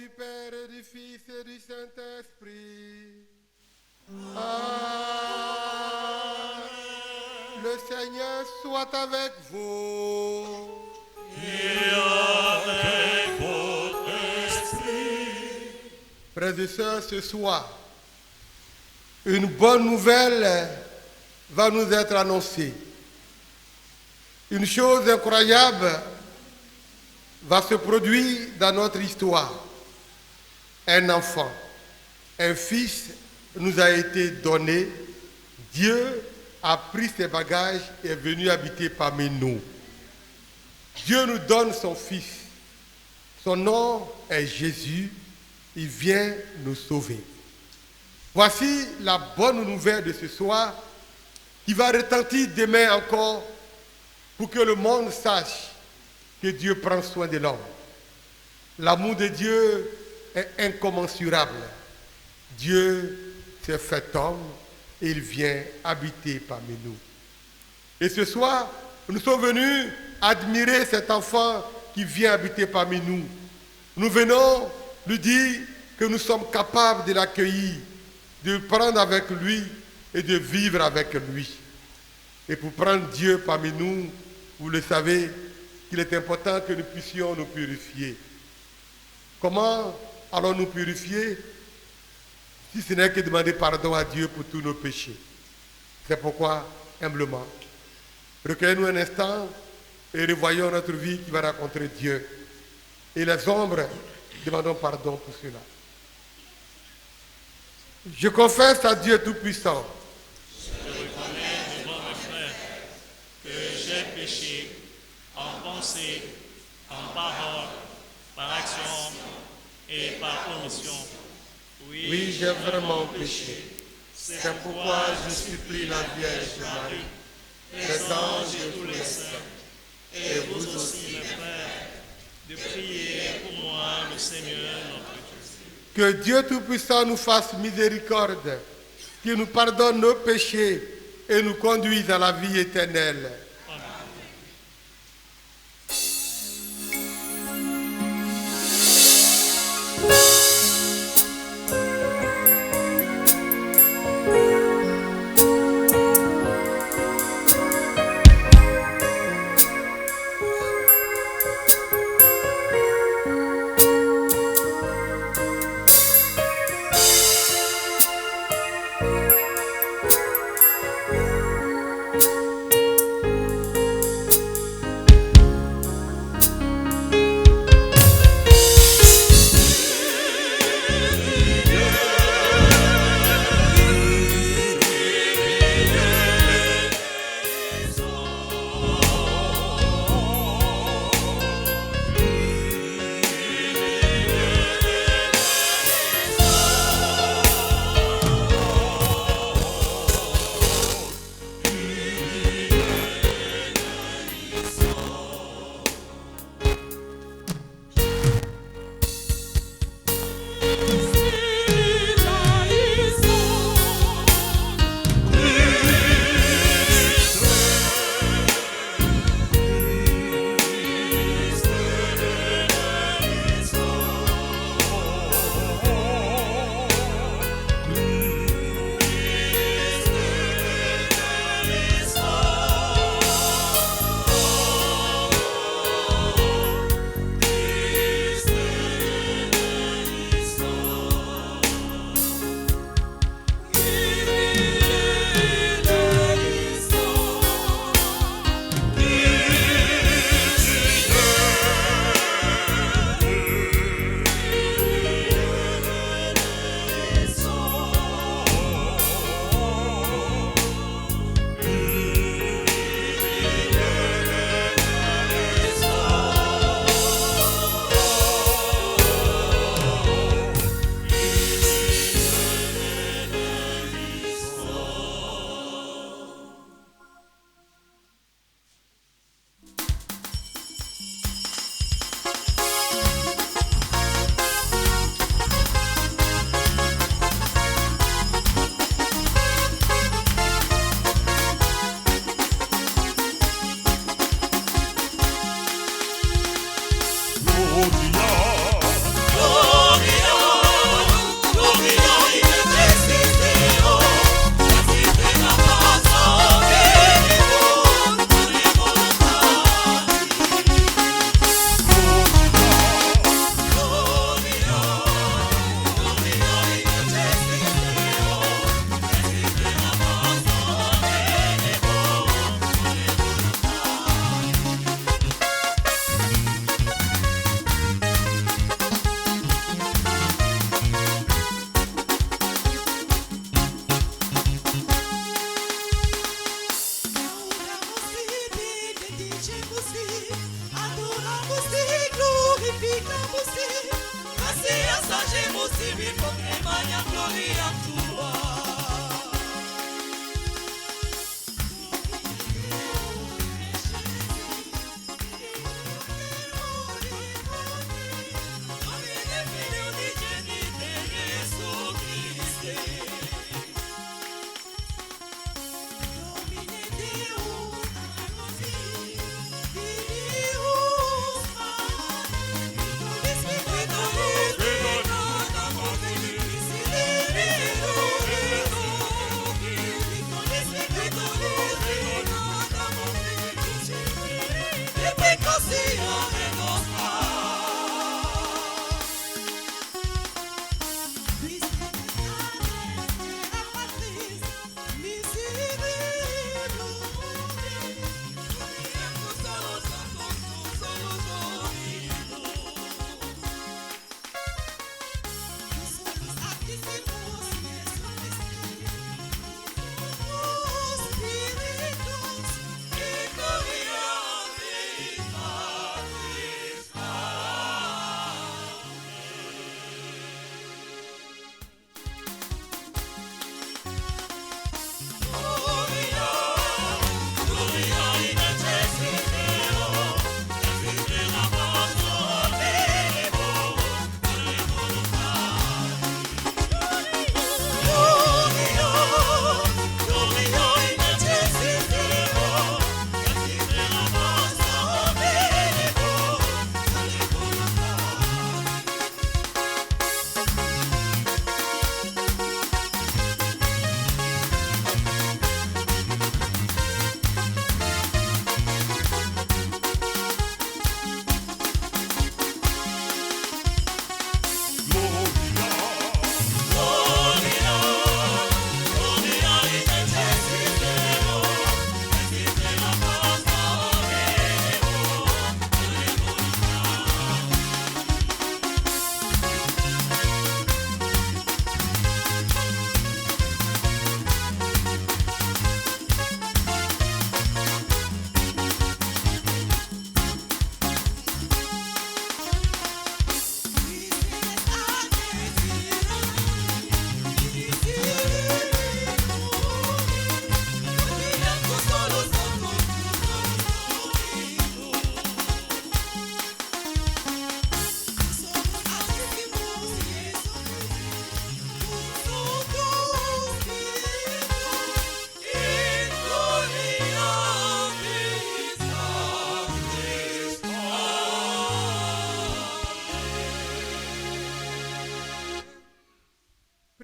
du Père et du Fils et du Saint-Esprit. Amen. Le Seigneur soit avec vous. Et avec votre esprit. Frères et sœurs, ce soir, une bonne nouvelle va nous être annoncée. Une chose incroyable va se produire dans notre histoire. Un enfant, un fils nous a été donné. Dieu a pris ses bagages et est venu habiter parmi nous. Dieu nous donne son fils. Son nom est Jésus. Il vient nous sauver. Voici la bonne nouvelle de ce soir qui va retentir demain encore pour que le monde sache que Dieu prend soin de l'homme. L'amour de Dieu est incommensurable. Dieu s'est fait homme et il vient habiter parmi nous. Et ce soir, nous sommes venus admirer cet enfant qui vient habiter parmi nous. Nous venons lui dire que nous sommes capables de l'accueillir, de le prendre avec lui et de vivre avec lui. Et pour prendre Dieu parmi nous, vous le savez, qu'il est important que nous puissions nous purifier. Comment allons nous purifier si ce n'est que demander pardon à Dieu pour tous nos péchés? C'est pourquoi, humblement, recueillons-nous un instant et revoyons notre vie qui va rencontrer Dieu. Et les ombres, demandons pardon pour cela. Je confesse à Dieu Tout-Puissant. Je reconnais devant mes frères que j'ai péché en pensée, en parole, par action et par omission. Oui, j'ai vraiment péché. C'est pourquoi je supplie la Vierge Marie, les anges et tous les saints, et vous aussi mes frères, de prier pour moi le Seigneur notre Dieu. Que Dieu Tout-Puissant nous fasse miséricorde, qu'il nous pardonne nos péchés et nous conduise à la vie éternelle.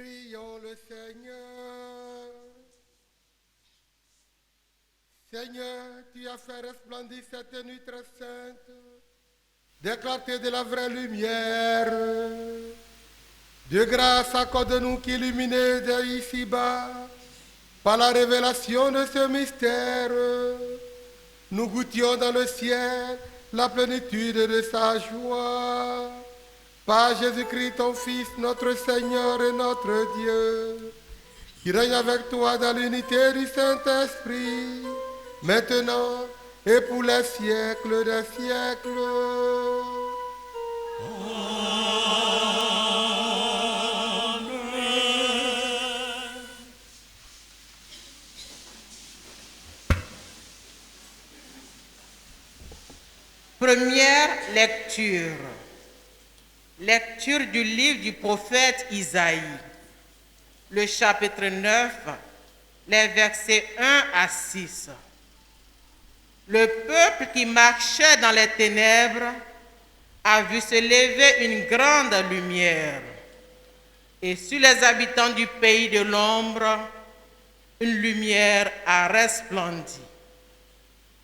Prions le Seigneur. Seigneur, tu as fait resplendir cette nuit très sainte, des clartés de la vraie lumière. De grâce, accorde-nous qu'illuminés d'ici-bas, par la révélation de ce mystère, nous goûtions dans le ciel la plénitude de sa joie. Par Jésus-Christ, ton Fils, notre Seigneur et notre Dieu, qui règne avec toi dans l'unité du Saint-Esprit, maintenant et pour les siècles des siècles. Première lecture. Lecture du livre du prophète Isaïe. Le chapitre 9, les versets 1 à 6. Le peuple qui marchait dans les ténèbres a vu se lever une grande lumière. Et sur les habitants du pays de l'ombre, une lumière a resplendi.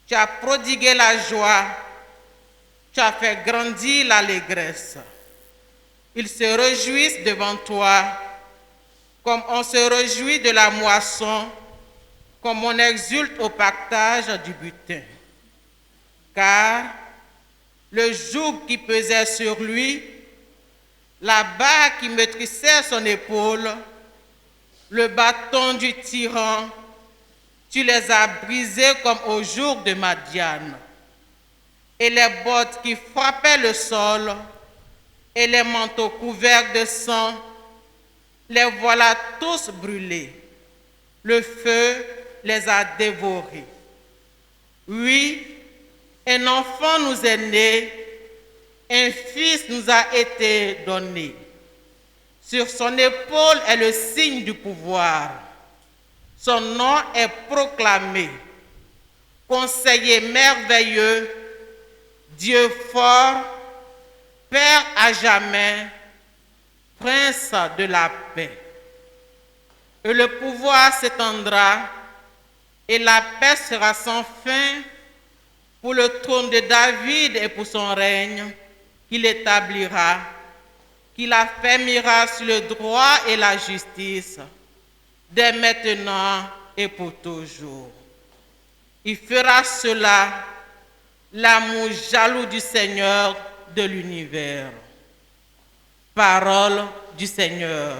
Tu as prodigué la joie, tu as fait grandir l'allégresse. Ils se réjouissent devant toi, comme on se réjouit de la moisson, comme on exulte au partage du butin. Car le joug qui pesait sur lui, la barre qui maîtrisait son épaule, le bâton du tyran, tu les as brisés comme au jour de Madian. Et les bottes qui frappaient le sol, et les manteaux couverts de sang, les voilà tous brûlés. Le feu les a dévorés. Oui, un enfant nous est né, un fils nous a été donné. Sur son épaule est le signe du pouvoir. Son nom est proclamé. Conseiller merveilleux, Dieu fort, Père à jamais, Prince de la paix. Et le pouvoir s'étendra et la paix sera sans fin pour le trône de David et pour son règne qu'il établira, qu'il affermira sur le droit et la justice, dès maintenant et pour toujours. Il fera cela, l'amour jaloux du Seigneur de l'univers. Parole du Seigneur.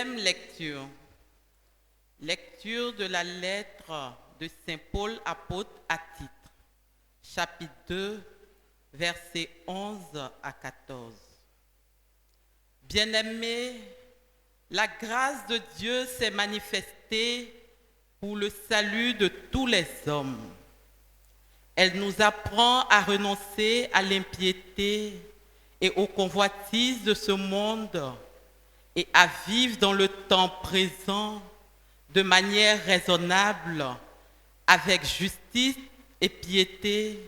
Deuxième lecture. Lecture de la lettre de Saint Paul apôtre à Tite, chapitre 2, versets 11 à 14. Bien-aimés, la grâce de Dieu s'est manifestée pour le salut de tous les hommes. Elle nous apprend à renoncer à l'impiété et aux convoitises de ce monde et à vivre dans le temps présent de manière raisonnable, avec justice et piété,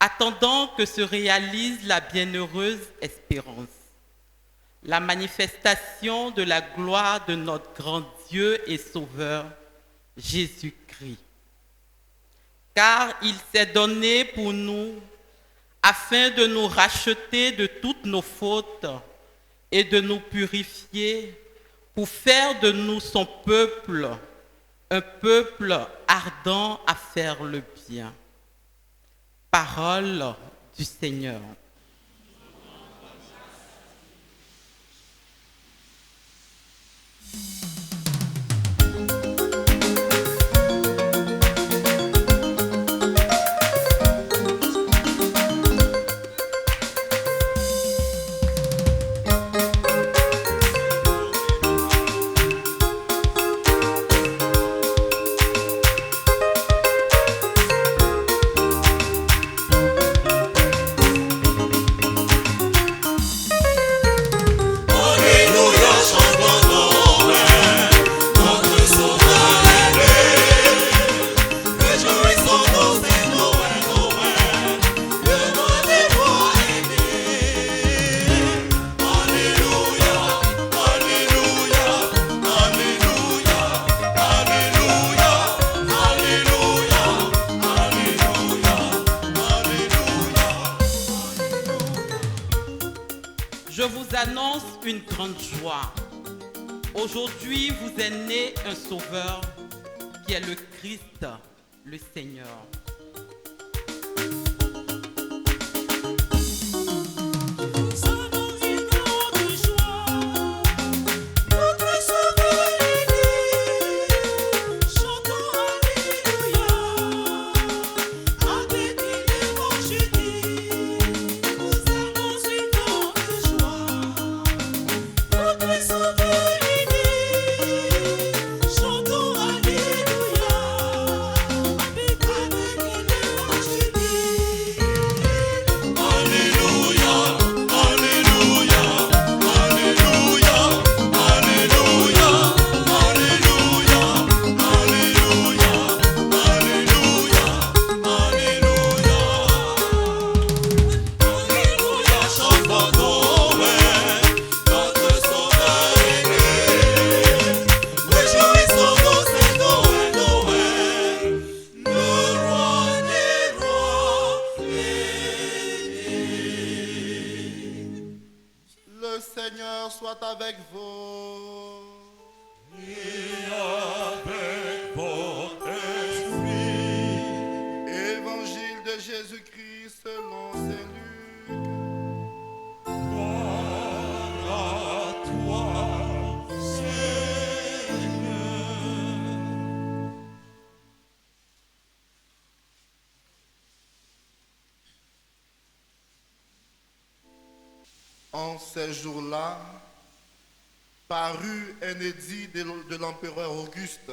attendant que se réalise la bienheureuse espérance, la manifestation de la gloire de notre grand Dieu et Sauveur, Jésus-Christ. Car il s'est donné pour nous, afin de nous racheter de toutes nos fautes et de nous purifier, pour faire de nous son peuple, un peuple ardent à faire le bien. Parole du Seigneur. Je vous annonce une grande joie. Aujourd'hui, vous est né un sauveur qui est le Christ, le Seigneur. Le Seigneur soit avec vous. Et avec votre esprit. Évangile de Jésus-Christ selon Saint Luc. Gloire à toi, Seigneur. En ces jours-là, parut un édit de l'empereur Auguste,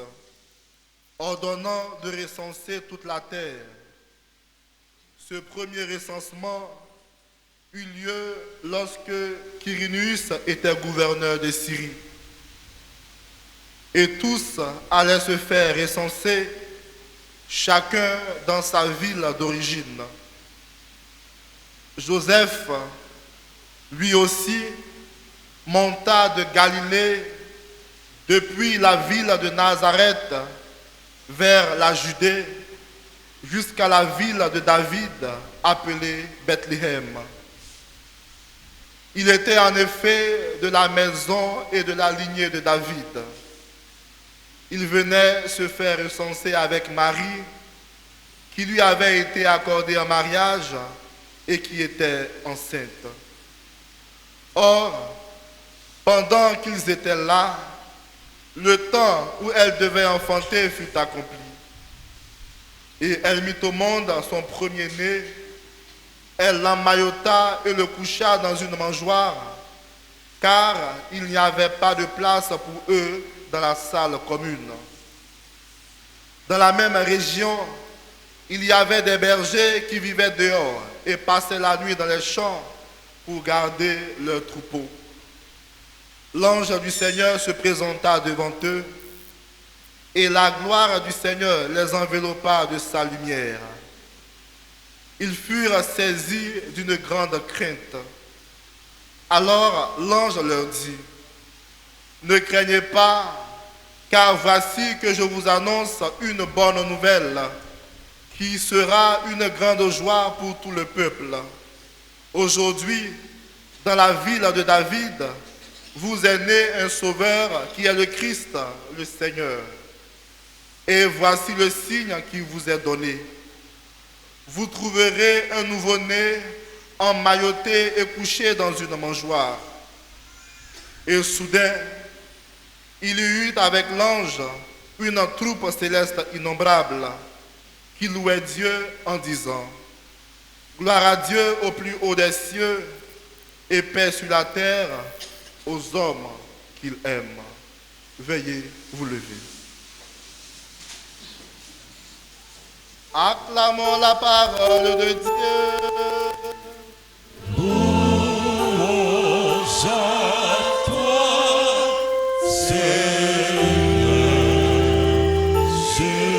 ordonnant de recenser toute la terre. Ce premier recensement eut lieu lorsque Quirinius était gouverneur de Syrie. Et tous allaient se faire recenser, chacun dans sa ville d'origine. Joseph, lui aussi, monta de Galilée depuis la ville de Nazareth vers la Judée jusqu'à la ville de David appelée Bethléem. Il était en effet de la maison et de la lignée de David. Il venait se faire recenser avec Marie, qui lui avait été accordée en mariage et qui était enceinte. Or, pendant qu'ils étaient là, le temps où elle devait enfanter fut accompli. Et elle mit au monde son premier-né. Elle l'emmaillota et le coucha dans une mangeoire, car il n'y avait pas de place pour eux dans la salle commune. Dans la même région, il y avait des bergers qui vivaient dehors et passaient la nuit dans les champs pour garder leurs troupeaux. L'ange du Seigneur se présenta devant eux, et la gloire du Seigneur les enveloppa de sa lumière. Ils furent saisis d'une grande crainte. Alors l'ange leur dit, « Ne craignez pas, car voici que je vous annonce une bonne nouvelle, qui sera une grande joie pour tout le peuple. Aujourd'hui, dans la ville de David, vous est né un sauveur qui est le Christ, le Seigneur. Et voici le signe qui vous est donné. Vous trouverez un nouveau-né emmailloté et couché dans une mangeoire. » Et soudain, il y eut avec l'ange une troupe céleste innombrable qui louait Dieu en disant, « Gloire à Dieu au plus haut des cieux et paix sur la terre aux hommes qu'il aime. » Veuillez vous lever. Acclamons la parole de Dieu. Louange à toi, Seigneur Jésus.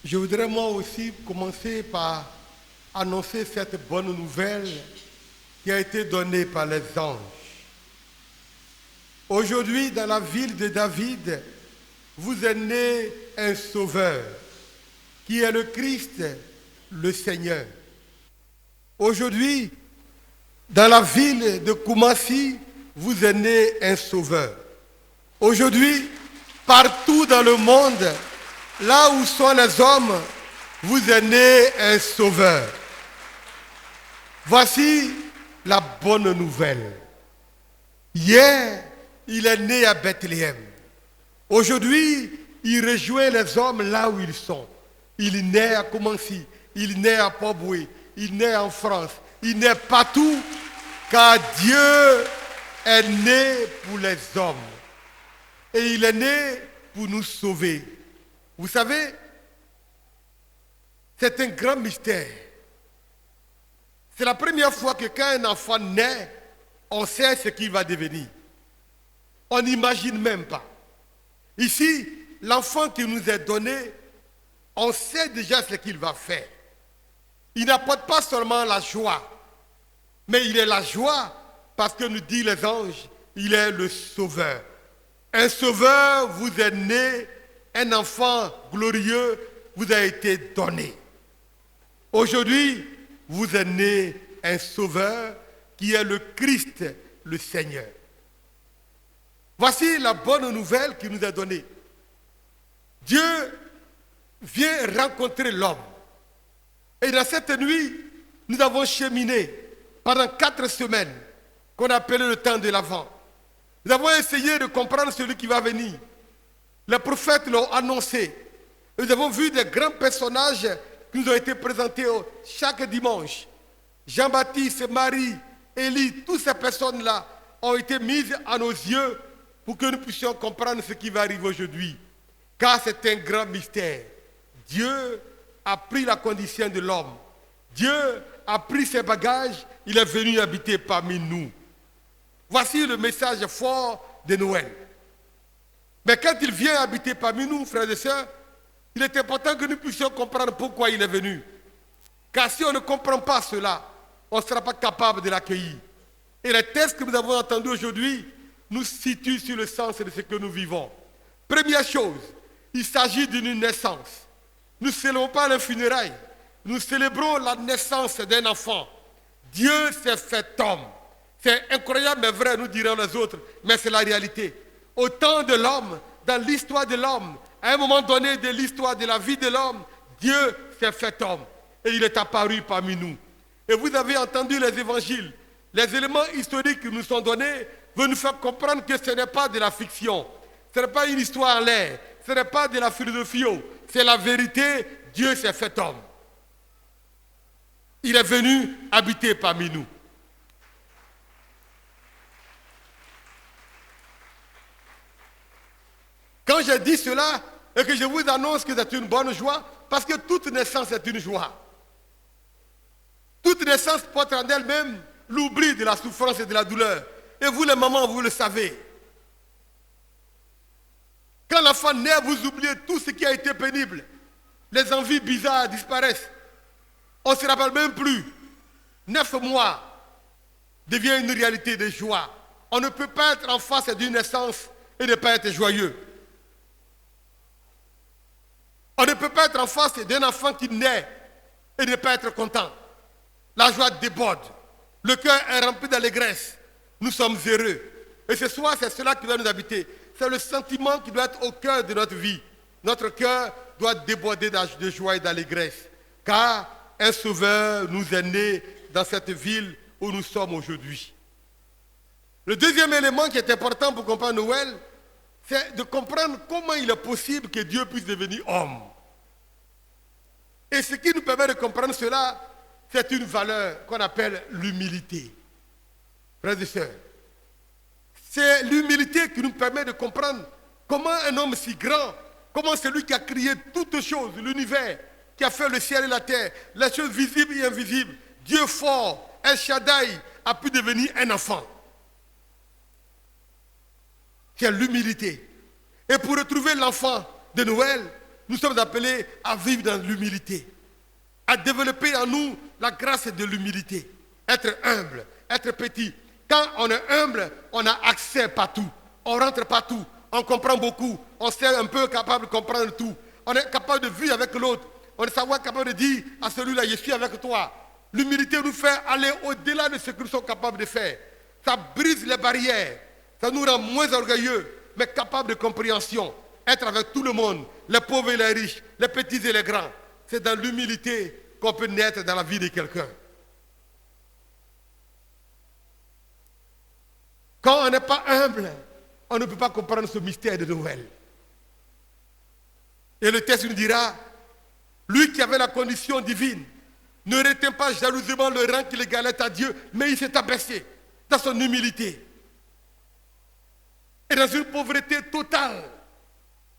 Je voudrais moi aussi commencer par annoncer cette bonne nouvelle qui a été donnée par les anges. Aujourd'hui, dans la ville de David, vous est né un sauveur, qui est le Christ, le Seigneur. Aujourd'hui, dans la ville de Koumassi, vous est né un sauveur. Aujourd'hui, partout dans le monde, là où sont les hommes, vous est né un sauveur. Voici la bonne nouvelle. Hier, il est né à Bethléem. Aujourd'hui, il rejoint les hommes là où ils sont. Il naît à Koumassi, il naît à Port-Boué, il naît en France, il naît partout, car Dieu est né pour les hommes. Et il est né pour nous sauver. Vous savez, c'est un grand mystère. C'est la première fois que quand un enfant naît, on sait ce qu'il va devenir. On n'imagine même pas. Ici, l'enfant qui nous est donné, on sait déjà ce qu'il va faire. Il n'apporte pas seulement la joie, mais il est la joie parce que nous dit les anges, il est le sauveur. Un sauveur vous est né, un enfant glorieux vous a été donné. Aujourd'hui, vous est né un sauveur qui est le Christ, le Seigneur. Voici la bonne nouvelle qui nous est donnée. Dieu vient rencontrer l'homme. Et dans cette nuit, nous avons cheminé pendant 4 semaines, qu'on appelait le temps de l'Avent. Nous avons essayé de comprendre celui qui va venir. Les prophètes l'ont annoncé. Et nous avons vu des grands personnages qui nous ont été présentés chaque dimanche. Jean-Baptiste, Marie, Élie, toutes ces personnes-là ont été mises à nos yeux pour que nous puissions comprendre ce qui va arriver aujourd'hui. Car c'est un grand mystère. Dieu a pris la condition de l'homme. Dieu a pris ses bagages, il est venu habiter parmi nous. Voici le message fort de Noël. Mais quand il vient habiter parmi nous, frères et sœurs, il est important que nous puissions comprendre pourquoi il est venu. Car si on ne comprend pas cela, on ne sera pas capable de l'accueillir. Et les textes que nous avons entendus aujourd'hui nous situent sur le sens de ce que nous vivons. Première chose, il s'agit d'une naissance. Nous ne célébrons pas le funérailles, nous célébrons la naissance d'un enfant. Dieu s'est fait homme. C'est incroyable mais vrai, nous dirons les autres, mais c'est la réalité. Au temps de l'homme, dans l'histoire de l'homme, à un moment donné de l'histoire de la vie de l'homme, Dieu s'est fait homme et il est apparu parmi nous. Et vous avez entendu les évangiles, les éléments historiques qui nous sont donnés, veut nous faire comprendre que ce n'est pas de la fiction, ce n'est pas une histoire en l'air, ce n'est pas de la philosophie, c'est la vérité. Dieu s'est fait homme. Il est venu habiter parmi nous. Quand je dis cela et que je vous annonce que c'est une bonne joie, parce que toute naissance est une joie. Toute naissance porte en elle-même l'oubli de la souffrance et de la douleur. Et vous les mamans, vous le savez. Quand l'enfant naît, vous oubliez tout ce qui a été pénible. Les envies bizarres disparaissent. On ne se rappelle même plus. 9 mois devient une réalité de joie. On ne peut pas être en face d'une naissance et ne pas être joyeux. On ne peut pas être en face d'un enfant qui naît et ne pas être content. La joie déborde. Le cœur est rempli d'allégresse. Nous sommes heureux. Et ce soir, c'est cela qui doit nous habiter. C'est le sentiment qui doit être au cœur de notre vie. Notre cœur doit déborder de joie et d'allégresse. Car un sauveur nous est né dans cette ville où nous sommes aujourd'hui. Le deuxième élément qui est important pour comprendre Noël, c'est de comprendre comment il est possible que Dieu puisse devenir homme. Et ce qui nous permet de comprendre cela, c'est une valeur qu'on appelle l'humilité. Frères et sœurs, c'est l'humilité qui nous permet de comprendre comment un homme si grand, comment celui qui a créé toutes choses, l'univers, qui a fait le ciel et la terre, les choses visibles et invisibles, Dieu fort, El Shaddai, a pu devenir un enfant. C'est l'humilité. Et pour retrouver l'enfant de Noël, nous sommes appelés à vivre dans l'humilité, à développer en nous la grâce de l'humilité, être humble, être petit. Quand on est humble, on a accès partout, on rentre partout, on comprend beaucoup, on est un peu capable de comprendre tout, on est capable de vivre avec l'autre, on est savoir capable de dire à celui-là, je suis avec toi. L'humilité nous fait aller au-delà de ce que nous sommes capables de faire. Ça brise les barrières, ça nous rend moins orgueilleux, mais capables de compréhension. Être avec tout le monde, les pauvres et les riches, les petits et les grands. C'est dans l'humilité qu'on peut naître dans la vie de quelqu'un. Quand on n'est pas humble, on ne peut pas comprendre ce mystère de Noël. Et le texte nous dira, lui qui avait la condition divine, ne retint pas jalousement le rang qu'il égalait à Dieu, mais il s'est abaissé dans son humilité. Et dans une pauvreté totale,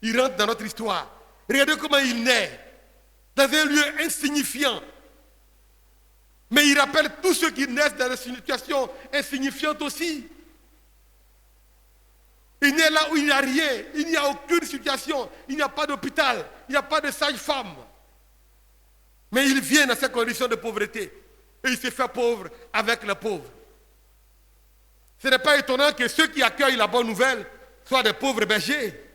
il rentre dans notre histoire. Regardez comment il naît, dans un lieu insignifiant. Mais il rappelle tous ceux qui naissent dans des situations insignifiantes aussi. Il naît là où il n'y a rien, il n'y a aucune situation, il n'y a pas d'hôpital, il n'y a pas de sage-femme. Mais il vient dans ces conditions de pauvreté et il se fait pauvre avec les pauvres. Ce n'est pas étonnant que ceux qui accueillent la bonne nouvelle soient des pauvres bergers.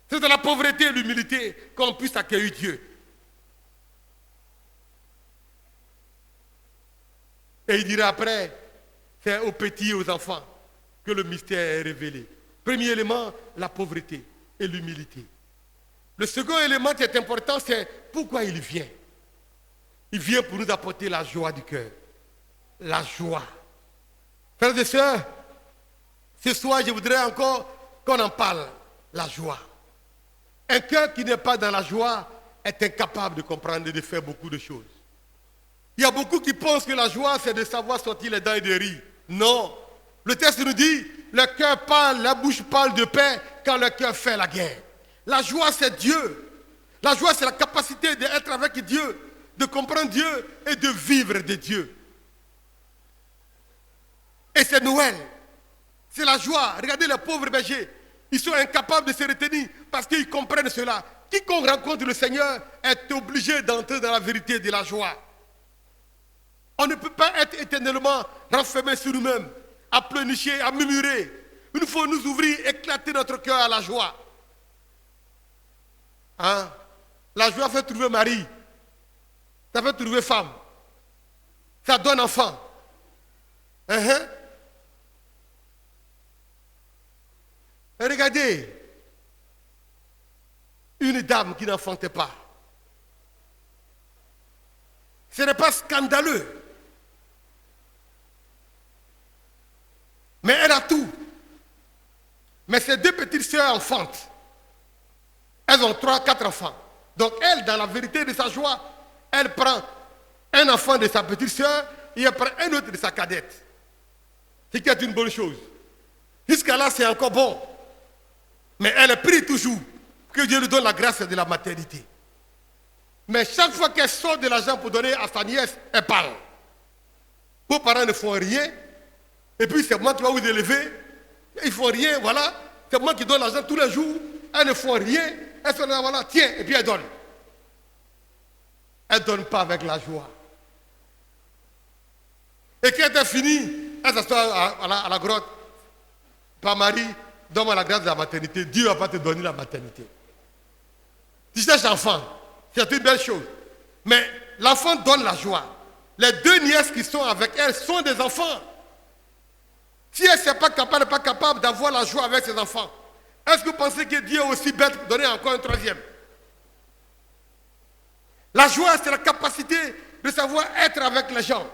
C'est dans la pauvreté et l'humilité qu'on puisse accueillir Dieu. Et il dira après, c'est aux petits et aux enfants que le mystère est révélé. Premier élément, la pauvreté et l'humilité. Le second élément qui est important, c'est pourquoi il vient. Il vient pour nous apporter la joie du cœur. La joie. Frères et sœurs, ce soir, je voudrais encore qu'on en parle. La joie. Un cœur qui n'est pas dans la joie est incapable de comprendre et de faire beaucoup de choses. Il y a beaucoup qui pensent que la joie, c'est de savoir sortir les dents et de rire. Non. Le texte nous dit, le cœur parle, la bouche parle de paix quand le cœur fait la guerre. La joie, c'est Dieu. La joie, c'est la capacité d'être avec Dieu, de comprendre Dieu et de vivre de Dieu. Et c'est Noël. C'est la joie. Regardez les pauvres bergers. Ils sont incapables de se retenir parce qu'ils comprennent cela. Quiconque rencontre le Seigneur est obligé d'entrer dans la vérité de la joie. On ne peut pas être éternellement renfermé sur nous-mêmes, à pleurnicher, à murmurer. Il faut nous ouvrir, éclater notre cœur à la joie. Hein? La joie fait trouver mari. Ça fait trouver femme. Ça donne enfant. Et regardez, une dame qui n'enfantait pas. Ce n'est pas scandaleux. Mais elle a tout. Mais ses deux petites sœurs enfantent. Elles ont 3, 4 enfants. Donc elle, dans la vérité de sa joie, elle prend un enfant de sa petite sœur et elle prend un autre de sa cadette. Ce qui est une bonne chose. Jusqu'à là, c'est encore bon. Mais elle prie toujours que Dieu lui donne la grâce de la maternité. Mais chaque fois qu'elle sort de l'argent pour donner à sa nièce, elle parle. Vos parents ne font rien. Et puis c'est moi qui vais vous élever. Ils ne font rien, voilà. C'est moi qui donne l'argent tous les jours. Elles ne font rien. Elles sont là, voilà, tiens, et puis elles donnent. Elles ne donnent pas avec la joie. Et quand elle finit, elle s'assoit à la grotte. Par Marie, donne-moi la grâce de la maternité. Dieu va pas te donner la maternité. Tu cherches l'enfant, c'est une belle chose. Mais l'enfant donne la joie. Les deux nièces qui sont avec elle sont des enfants. Si elle n'est pas capable d'avoir la joie avec ses enfants, est-ce que vous pensez que Dieu est aussi bête pour donner encore un troisième? La joie, c'est la capacité de savoir être avec les gens,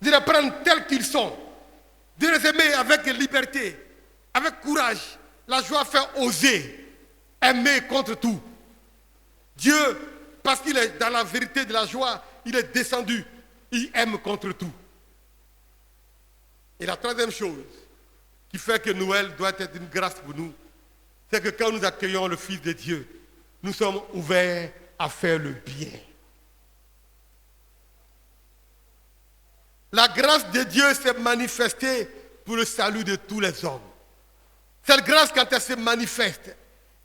de les prendre tels qu'ils sont, de les aimer avec liberté, avec courage. La joie fait oser, aimer contre tout. Dieu, parce qu'il est dans la vérité de la joie, il est descendu, il aime contre tout. Et la troisième chose qui fait que Noël doit être une grâce pour nous, c'est que quand nous accueillons le Fils de Dieu, nous sommes ouverts à faire le bien. La grâce de Dieu s'est manifestée pour le salut de tous les hommes. Cette grâce, quand elle se manifeste,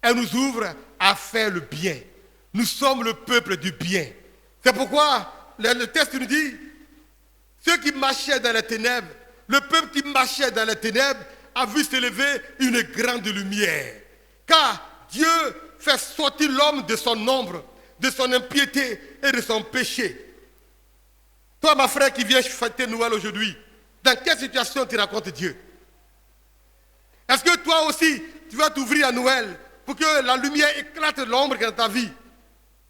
elle nous ouvre à faire le bien. Nous sommes le peuple du bien. C'est pourquoi le texte nous dit, ceux qui marchaient dans les ténèbres, le peuple qui marchait dans les ténèbres a vu s'élever une grande lumière. Car Dieu fait sortir l'homme de son ombre, de son impiété et de son péché. Toi, ma frère qui viens fêter Noël aujourd'hui, dans quelle situation tu racontes Dieu? Est-ce que toi aussi, tu vas t'ouvrir à Noël pour que la lumière éclate l'ombre dans ta vie?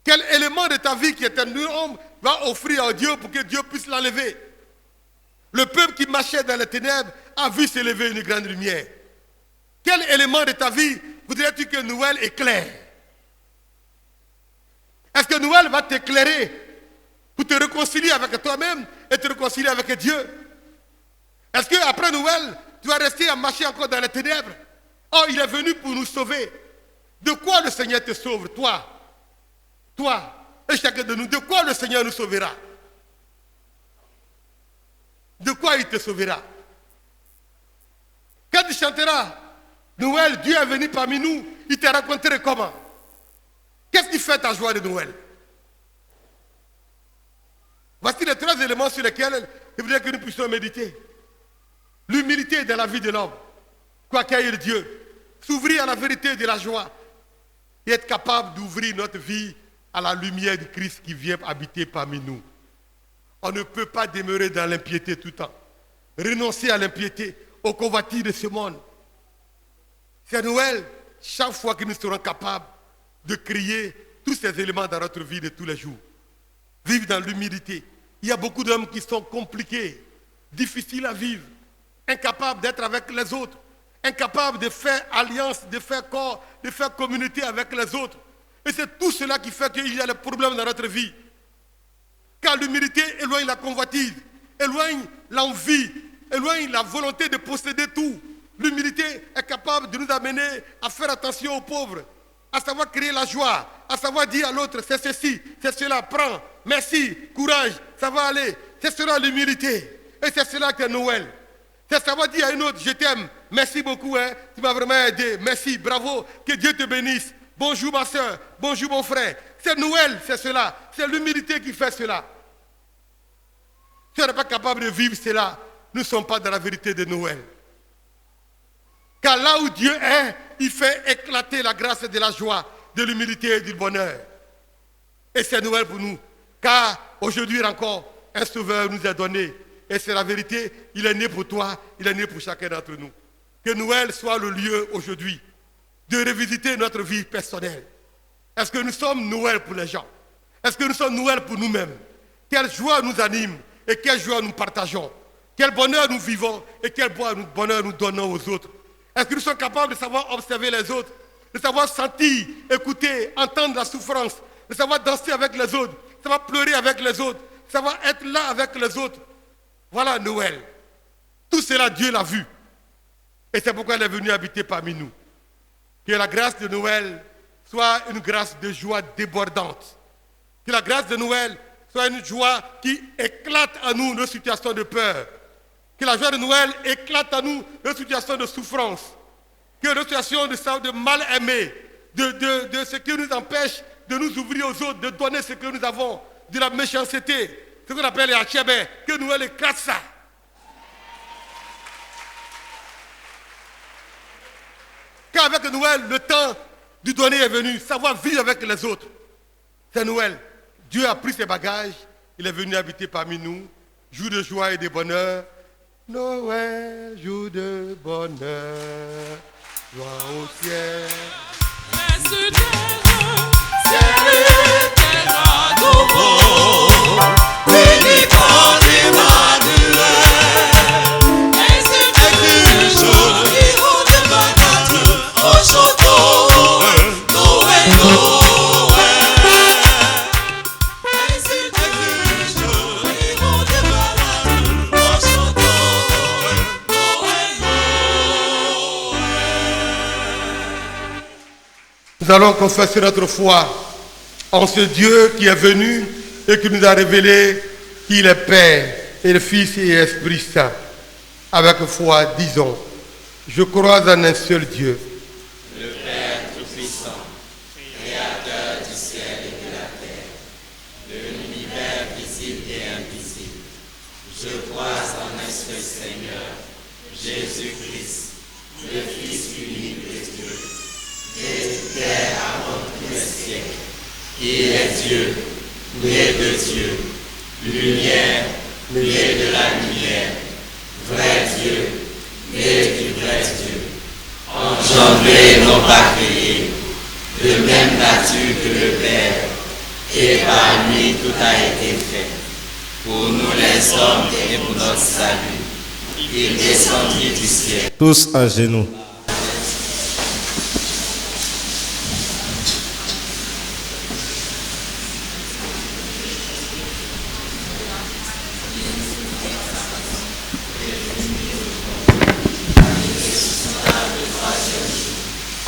Quel élément de ta vie qui est une ombre va offrir à Dieu pour que Dieu puisse l'enlever? Le peuple qui marchait dans les ténèbres a vu s'élever une grande lumière. Quel élément de ta vie voudrais-tu que Noël éclaire? Est-ce que Noël va t'éclairer pour te réconcilier avec toi-même et te réconcilier avec Dieu? Est-ce qu'après Noël, tu vas rester à marcher encore dans les ténèbres? Oh, il est venu pour nous sauver. De quoi le Seigneur te sauve, toi et chacun de nous? De quoi le Seigneur nous sauvera? De quoi il te sauvera? Quand tu chanteras Noël, Dieu est venu parmi nous, il te raconterait comment? Qu'est-ce qui fait ta joie de Noël? Voici les 3 éléments sur lesquels il faudrait que nous puissions méditer. L'humilité dans la vie de l'homme, quoi qu'aille Dieu, s'ouvrir à la vérité de la joie et être capable d'ouvrir notre vie à la lumière du Christ qui vient habiter parmi nous. On ne peut pas demeurer dans l'impiété tout le temps. Renoncer à l'impiété, aux convoitises de ce monde. C'est Noël, chaque fois que nous serons capables de crier tous ces éléments dans notre vie de tous les jours. Vivre dans l'humilité. Il y a beaucoup d'hommes qui sont compliqués, difficiles à vivre, incapables d'être avec les autres, incapables de faire alliance, de faire corps, de faire communauté avec les autres. Et c'est tout cela qui fait qu'il y a des problèmes dans notre vie. Car l'humilité éloigne la convoitise, éloigne l'envie, éloigne la volonté de posséder tout. L'humilité est capable de nous amener à faire attention aux pauvres, à savoir créer la joie, à savoir dire à l'autre, c'est ceci, c'est cela, prends, merci, courage, ça va aller. C'est cela l'humilité. Et c'est cela que Noël. C'est savoir dire à une autre, je t'aime, merci beaucoup, hein, tu m'as vraiment aidé, merci, bravo, que Dieu te bénisse. Bonjour ma soeur, bonjour mon frère. C'est Noël, c'est cela. C'est l'humilité qui fait cela. Si on n'est pas capable de vivre cela, nous ne sommes pas dans la vérité de Noël. Car là où Dieu est, il fait éclater la grâce de la joie, de l'humilité et du bonheur. Et c'est Noël pour nous. Car aujourd'hui encore, un sauveur nous est donné. Et c'est la vérité, il est né pour toi, il est né pour chacun d'entre nous. Que Noël soit le lieu aujourd'hui de revisiter notre vie personnelle. Est-ce que nous sommes Noël pour les gens? Est-ce que nous sommes Noël pour nous-mêmes? Quelle joie nous anime et quelle joie nous partageons? Quel bonheur nous vivons et quel bonheur nous donnons aux autres? Est-ce que nous sommes capables de savoir observer les autres, de savoir sentir, écouter, entendre la souffrance, de savoir danser avec les autres, de savoir pleurer avec les autres, de savoir être là avec les autres? Voilà Noël. Tout cela, Dieu l'a vu. Et c'est pourquoi il est venu habiter parmi nous. Que la grâce de Noël soit une grâce de joie débordante. Que la grâce de Noël soit une joie qui éclate à nous nos situations de peur. Que la joie de Noël éclate à nous nos situations de souffrance. Que nos situations de mal aimé, de ce qui nous empêche de nous ouvrir aux autres, de donner ce que nous avons, de la méchanceté, ce qu'on appelle les hachébé, que Noël éclate ça. Car avec Noël, le temps du donner est venu, savoir vivre avec les autres. C'est Noël. Dieu a pris ses bagages, il est venu habiter parmi nous, jour de joie et de bonheur. Noël, jour de bonheur, joie au ciel. Nous allons confesser notre foi en ce Dieu qui est venu et qui nous a révélé qu'il est Père et le Fils et Esprit Saint. Avec foi, disons, je crois en un seul Dieu, le Père Tout-Puissant, Créateur du ciel et de la terre, de l'univers visible et invisible. Je crois en un seul Seigneur, Jésus-Christ, le Fils unique de Dieu, et Père avant tous les siècles. Il est Dieu, né de Dieu, lumière, né de la lumière, vrai Dieu, né du vrai Dieu, engendré, non pas créé, de même nature que le Père, et par lui tout a été fait. Pour nous les hommes et pour notre salut, il descendit du ciel. Tous à genoux.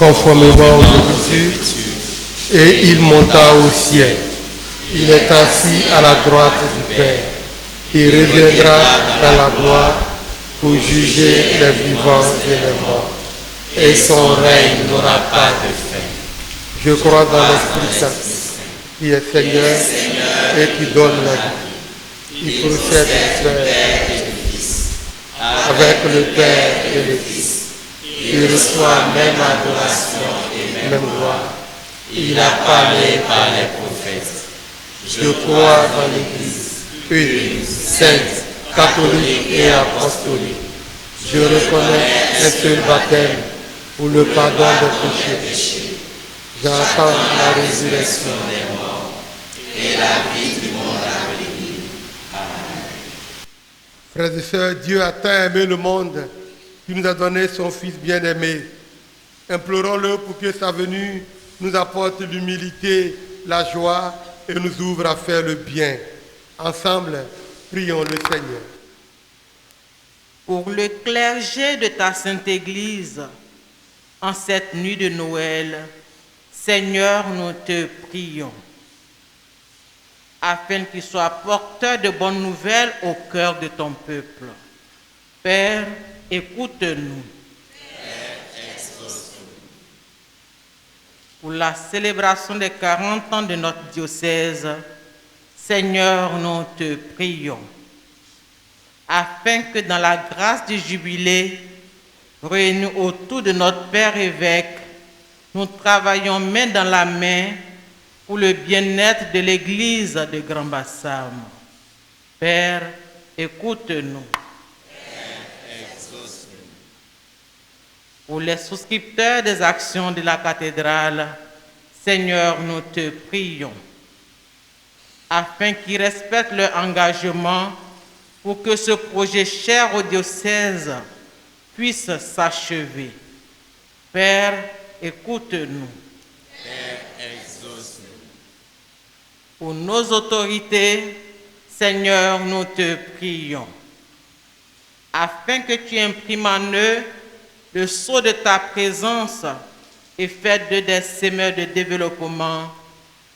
conformément aux Écritures, et il monta au ciel. Il est assis à la droite du Père. Il reviendra dans la gloire pour juger les vivants et les morts. Et son règne n'aura pas de fin. Je crois dans l'Esprit Saint, qui est Seigneur et qui donne la vie. Il procède du Père et du Fils, avec le Père et le Fils. il reçoit même adoration et même gloire. Il a parlé par les prophètes. Je crois dans l'Église, une, sainte, catholique et apostolique. Je reconnais un seul baptême pour le pardon des péchés. J'attends la résurrection des morts et la vie du monde à venir. Frères et sœurs, Dieu a tant aimé le monde qu'il nous a donné son Fils bien-aimé. Implorons-le pour que sa venue nous apporte l'humilité, la joie et nous ouvre à faire le bien. Ensemble, prions le Seigneur. Pour le clergé de ta Sainte Église, en cette nuit de Noël, Seigneur, nous te prions, afin qu'il soit porteur de bonnes nouvelles au cœur de ton peuple. Père, écoute-nous. Pour la célébration des 40 ans de notre diocèse, Seigneur, nous te prions, afin que dans la grâce du jubilé, réunis autour de notre Père évêque, nous travaillons main dans la main pour le bien-être de l'Église de Grand Bassam. Père, écoute-nous. Pour les souscripteurs des actions de la cathédrale, Seigneur, nous te prions, afin qu'ils respectent leur engagement pour que ce projet cher au diocèse puisse s'achever. Père, écoute-nous. Père, exauce-nous. Pour nos autorités, Seigneur, nous te prions, afin que tu imprimes en eux le sceau de ta présence et fais d'eux des semeurs de développement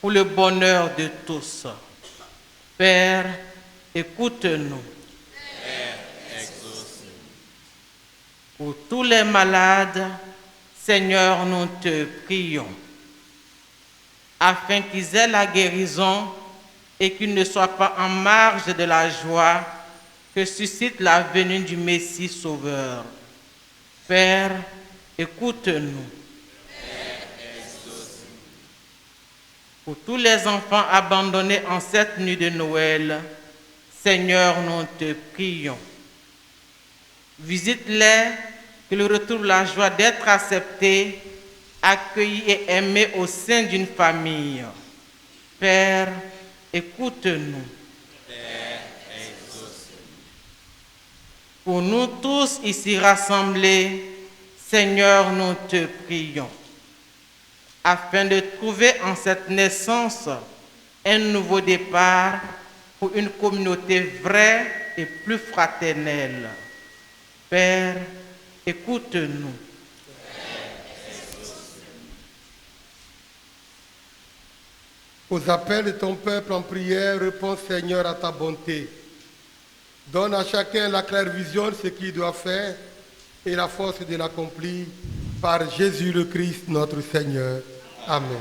pour le bonheur de tous. Père, écoute-nous. Père, exauce-nous. Pour tous les malades, Seigneur, nous te prions, afin qu'ils aient la guérison et qu'ils ne soient pas en marge de la joie que suscite la venue du Messie Sauveur. Père, écoute-nous. Pour tous les enfants abandonnés en cette nuit de Noël, Seigneur, nous te prions. Visite-les, qu'ils retrouvent la joie d'être acceptés, accueillis et aimés au sein d'une famille. Père, écoute-nous. Père, exauce-nous. Pour nous tous ici rassemblés, Seigneur, nous te prions, afin de trouver en cette naissance un nouveau départ pour une communauté vraie et plus fraternelle. Père, écoute-nous. Aux appels de ton peuple en prière, réponds Seigneur à ta bonté. Donne à chacun la claire vision de ce qu'il doit faire et la force de l'accomplir par Jésus le Christ notre Seigneur. Amen.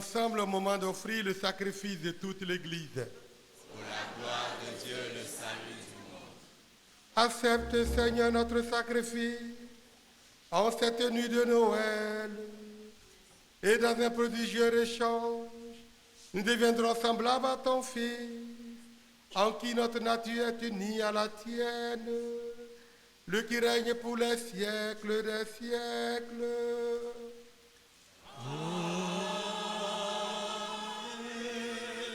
ensemble au moment d'offrir le sacrifice de toute l'Église. Pour la gloire de Dieu, le salut du monde. Accepte, Seigneur, notre sacrifice en cette nuit de Noël. Et dans un prodigieux échange, nous deviendrons semblables à ton Fils, en qui notre nature est unie à la tienne, le qui règne pour les siècles des siècles.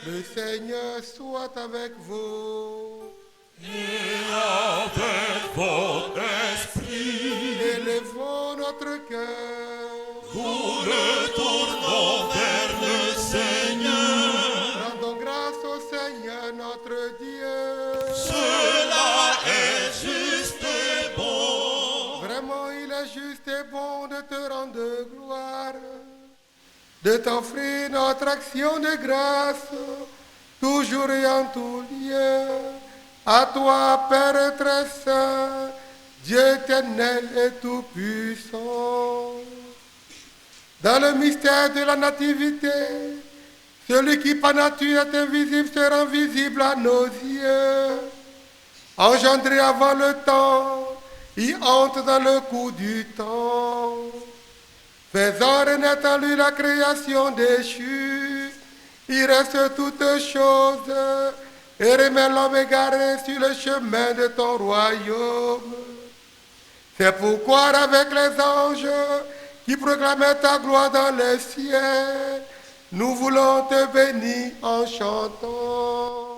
Le Seigneur soit avec vous. Et avec votre esprit, Élevons notre cœur. nous le tournons vers le Seigneur. Rendons grâce au Seigneur notre Dieu. Cela est juste et bon. Vraiment, il est juste et bon de te rendre gloire, de t'offrir notre action de grâce, toujours et en tout lieu. À toi, Père très saint, Dieu éternel et tout-puissant. Dans le mystère de la nativité, celui qui par nature est invisible se rend visible à nos yeux. Engendré avant le temps, il entre dans le cours du temps, faisant renaître en lui la création déchue. Il reste toutes choses et remet l'homme égaré sur le chemin de ton royaume. C'est pourquoi avec les anges qui proclamaient ta gloire dans les cieux, nous voulons te bénir en chantant.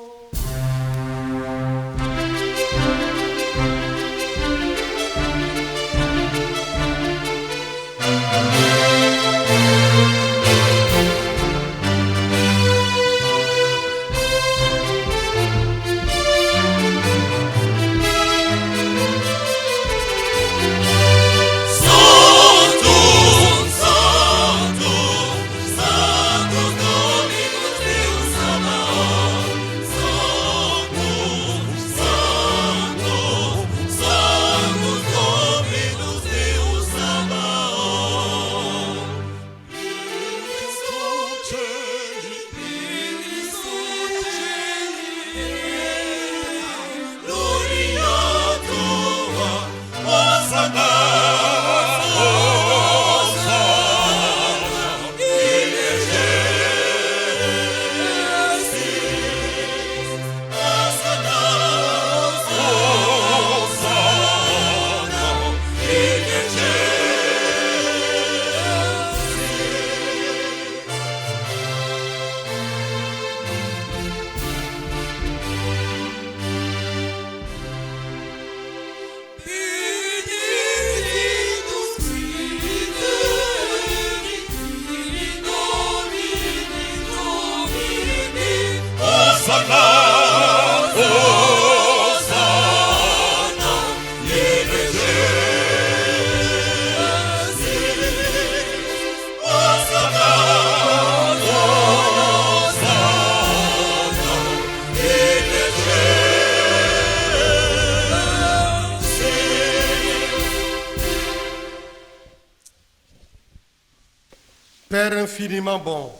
Père infiniment bon,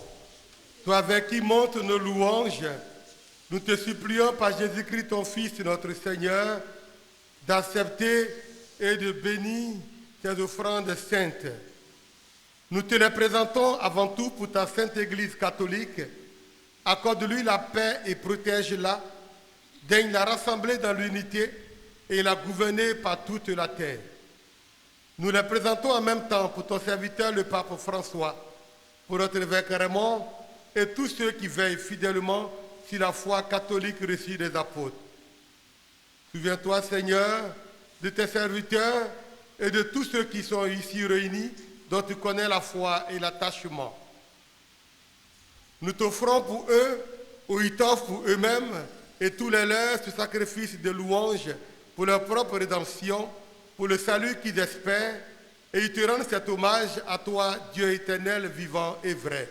toi avec qui montent nos louanges, nous te supplions par Jésus-Christ, ton Fils, notre Seigneur, d'accepter et de bénir tes offrandes saintes. Nous te les présentons avant tout pour ta sainte Église catholique. Accorde-lui la paix et protège-la. Daigne la rassembler dans l'unité et la gouverner par toute la terre. Nous les présentons en même temps pour ton serviteur, le pape François, pour notre évêque Raymond et tous ceux qui veillent fidèlement sur la foi catholique reçue des apôtres. Souviens-toi, Seigneur, de tes serviteurs et de tous ceux qui sont ici réunis, dont tu connais la foi et l'attachement. Nous t'offrons pour eux, ou ils t'offrent pour eux-mêmes, et tous les leurs ce sacrifice de louange pour leur propre rédemption, pour le salut qu'ils espèrent, et ils te rendent cet hommage à toi, Dieu éternel, vivant et vrai.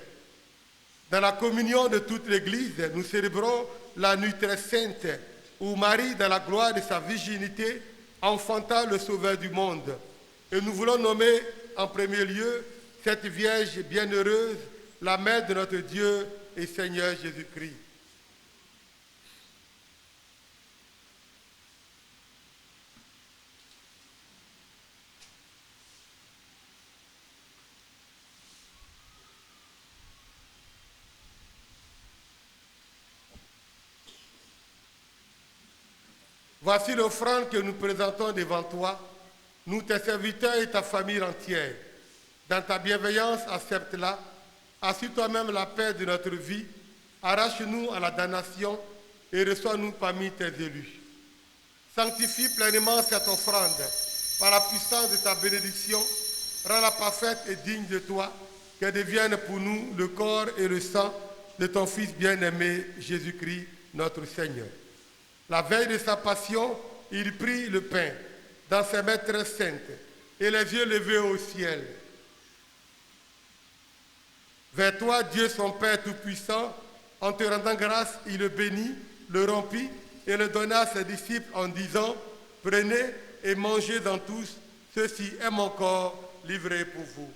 Dans la communion de toute l'Église, nous célébrons la nuit très sainte, où Marie, dans la gloire de sa virginité, enfanta le Sauveur du monde. Et nous voulons nommer en premier lieu cette Vierge bienheureuse la main de notre Dieu et Seigneur Jésus-Christ. Voici l'offrande que nous présentons devant toi, nous tes serviteurs et ta famille entière. Dans ta bienveillance, accepte-la. Assure toi-même la paix de notre vie. Arrache-nous à la damnation et reçois-nous parmi tes élus. Sanctifie pleinement cette offrande par la puissance de ta bénédiction. Rends-la parfaite et digne de toi, qu'elle devienne pour nous le corps et le sang de ton Fils bien-aimé, Jésus-Christ, notre Seigneur. La veille de sa passion, il prit le pain dans ses mains très saintes et les yeux levés au ciel. Vers toi, Dieu son Père Tout-Puissant, en te rendant grâce, il le bénit, le rompit et le donna à ses disciples en disant, « Prenez et mangez-en tous, ceci est mon corps livré pour vous. »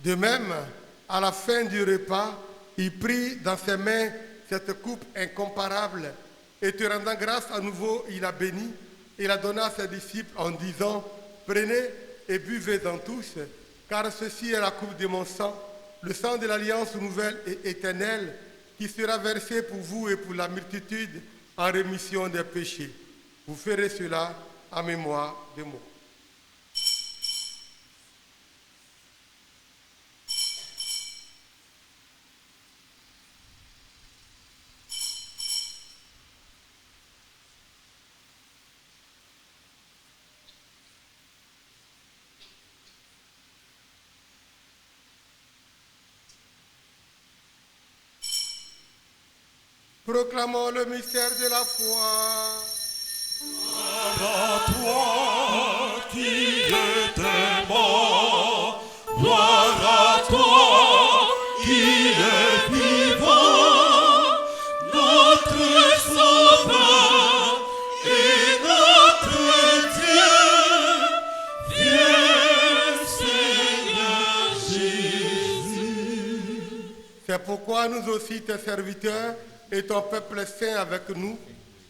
De même, à la fin du repas, il prit dans ses mains cette coupe incomparable et te rendant grâce à nouveau, il la bénit et la donna à ses disciples en disant, « Prenez et buvez-en tous, car ceci est la coupe de mon sang, le sang de l'alliance nouvelle et éternelle qui sera versé pour vous et pour la multitude en rémission des péchés. Vous ferez cela en mémoire de moi. » Proclamons le mystère de la foi. À toi qui étais mort, gloire à toi qui est vivant, notre Sauveur et notre Dieu, viens Seigneur Jésus. C'est pourquoi nous aussi, tes serviteurs, et ton peuple saint avec nous,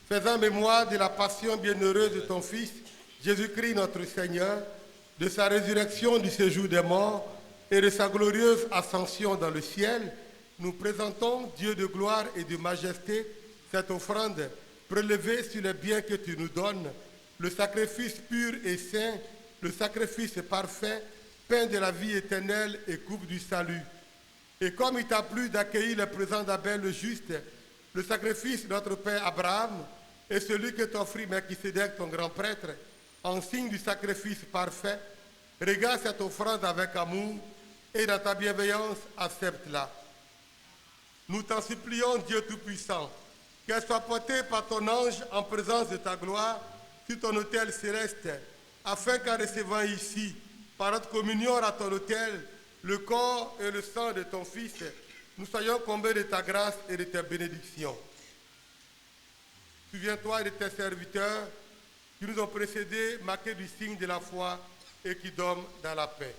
faisant mémoire de la passion bienheureuse de ton Fils, Jésus-Christ notre Seigneur, de sa résurrection du séjour des morts et de sa glorieuse ascension dans le ciel, nous présentons, Dieu de gloire et de majesté, cette offrande prélevée sur les biens que tu nous donnes, le sacrifice pur et saint, le sacrifice parfait, pain de la vie éternelle et coupe du salut. Et comme il t'a plu d'accueillir le présent d'Abel le juste, le sacrifice de notre père Abraham et celui que t'offrit Melchisédek, ton grand prêtre, en signe du sacrifice parfait, regarde cette offrande avec amour et dans ta bienveillance, accepte-la. Nous t'en supplions, Dieu Tout-Puissant, qu'elle soit portée par ton ange en présence de ta gloire sur ton autel céleste, afin qu'en recevant ici, par notre communion à ton autel, le corps et le sang de ton Fils, nous soyons comblés de ta grâce et de tes bénédictions. Souviens-toi de tes serviteurs qui nous ont précédés, marqués du signe de la foi et qui dorment dans la paix.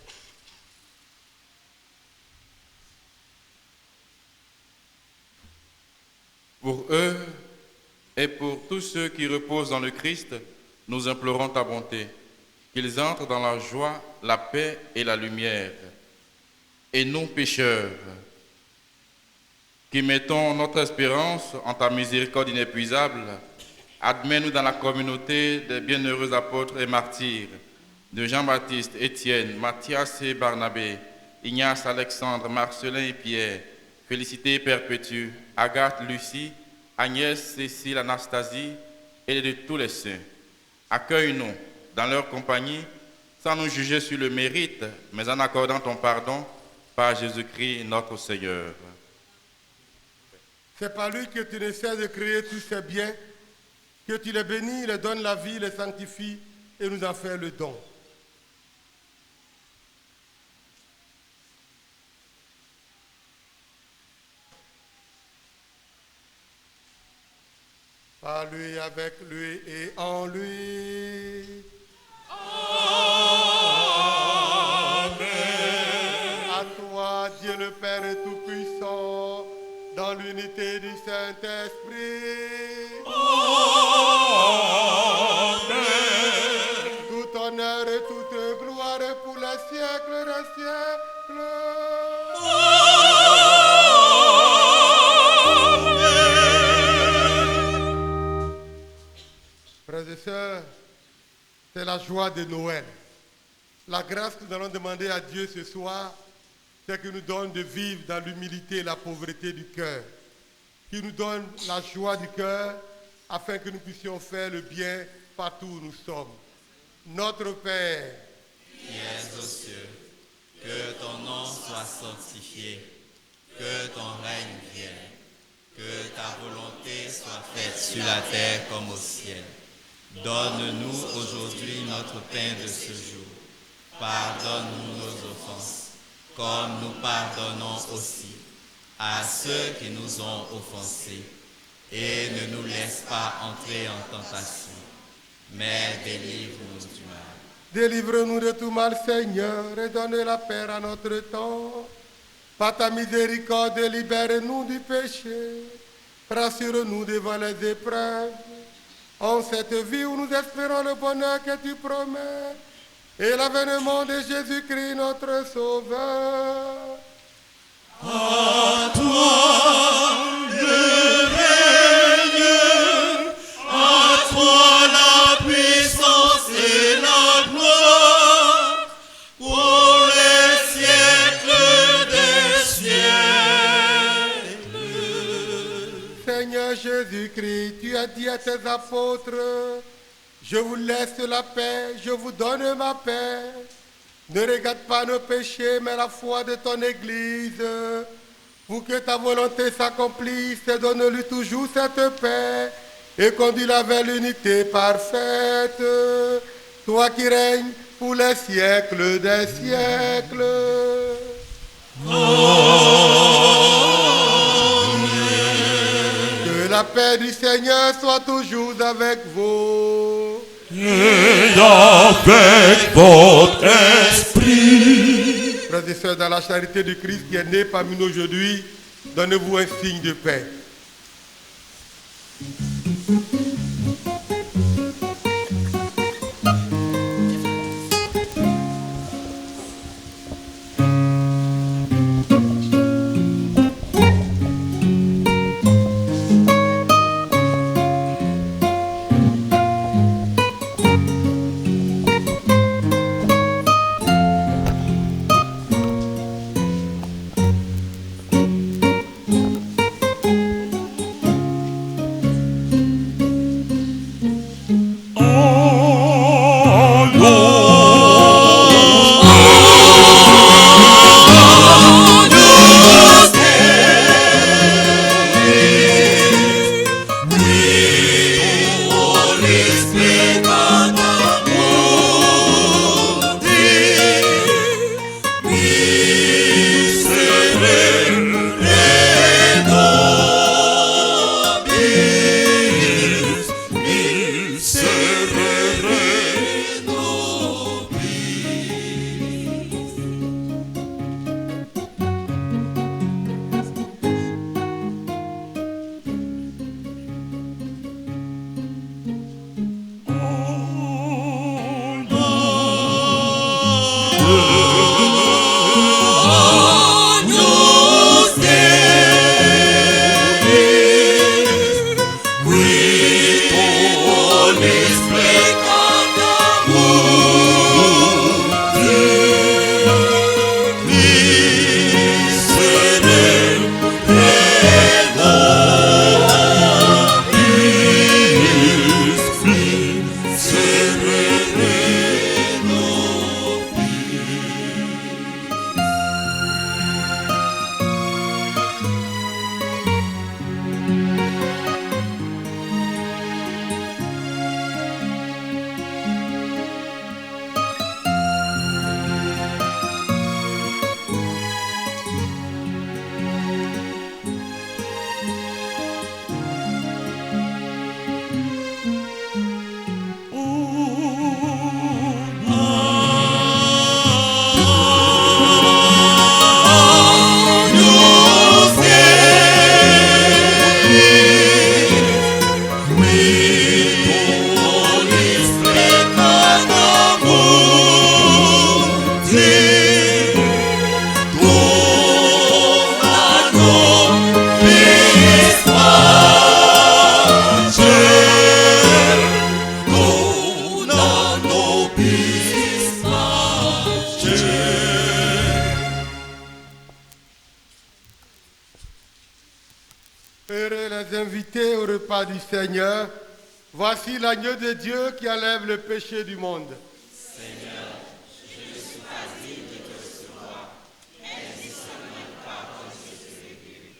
Pour eux et pour tous ceux qui reposent dans le Christ, nous implorons ta bonté, qu'ils entrent dans la joie, la paix et la lumière. Et nous, pécheurs, qui mettons notre espérance en ta miséricorde inépuisable, admets-nous dans la communauté des bienheureux apôtres et martyrs, de Jean-Baptiste, Étienne, Matthias et Barnabé, Ignace, Alexandre, Marcelin et Pierre, Félicité Perpétue, Agathe, Lucie, Agnès, Cécile, Anastasie et de tous les saints. Accueille-nous dans leur compagnie, sans nous juger sur le mérite, mais en accordant ton pardon par Jésus-Christ notre Seigneur. C'est par lui que tu ne cesses de créer tous ces biens, que tu les bénis, les donnes la vie, les sanctifies et nous en fais le don. Par lui, avec lui et en lui. Amen. À toi, Dieu le Père Tout-Puissant, dans l'unité du Saint-Esprit. Amen. Tout honneur et toute gloire pour les siècles des siècles. Frères et sœurs, c'est la joie de Noël. La grâce que nous allons demander à Dieu ce soir, c'est qu'il nous donne de vivre dans l'humilité et la pauvreté du cœur. Qu'il nous donne la joie du cœur afin que nous puissions faire le bien partout où nous sommes. Notre Père, qui es aux cieux, que ton nom soit sanctifié, que ton règne vienne, que ta volonté soit faite sur la terre comme au ciel. Donne-nous aujourd'hui notre pain de ce jour. Pardonne-nous nos offenses, comme nous pardonnons aussi à ceux qui nous ont offensés. Et ne nous laisse pas entrer en tentation, mais délivre-nous du mal. délivre-nous de tout mal, Seigneur, et donne la paix à notre temps. Par ta miséricorde, libère-nous du péché. Rassure-nous devant les épreuves. En cette vie où nous espérons le bonheur que tu promets et l'avènement de Jésus-Christ, notre Sauveur. À toi le règne, à toi la puissance et la gloire, pour les siècles des siècles. Seigneur Jésus-Christ, tu as dit à tes apôtres, je vous laisse la paix, je vous donne ma paix. Ne regarde pas nos péchés, mais la foi de ton Église. Pour que ta volonté s'accomplisse, donne-lui toujours cette paix et conduis-la vers l'unité parfaite. Toi qui règnes pour les siècles des siècles. Que la paix du Seigneur soit toujours avec vous. Et avec votre esprit. Frères et sœurs, dans la charité du Christ qui est né parmi nous aujourd'hui, donnez-vous un signe de paix. Heureux les invités au repas du Seigneur. Voici l'agneau de Dieu qui enlève le péché du monde. Seigneur, je ne suis pas digne de te recevoir, mais dis seulement une parole et je serai guéri.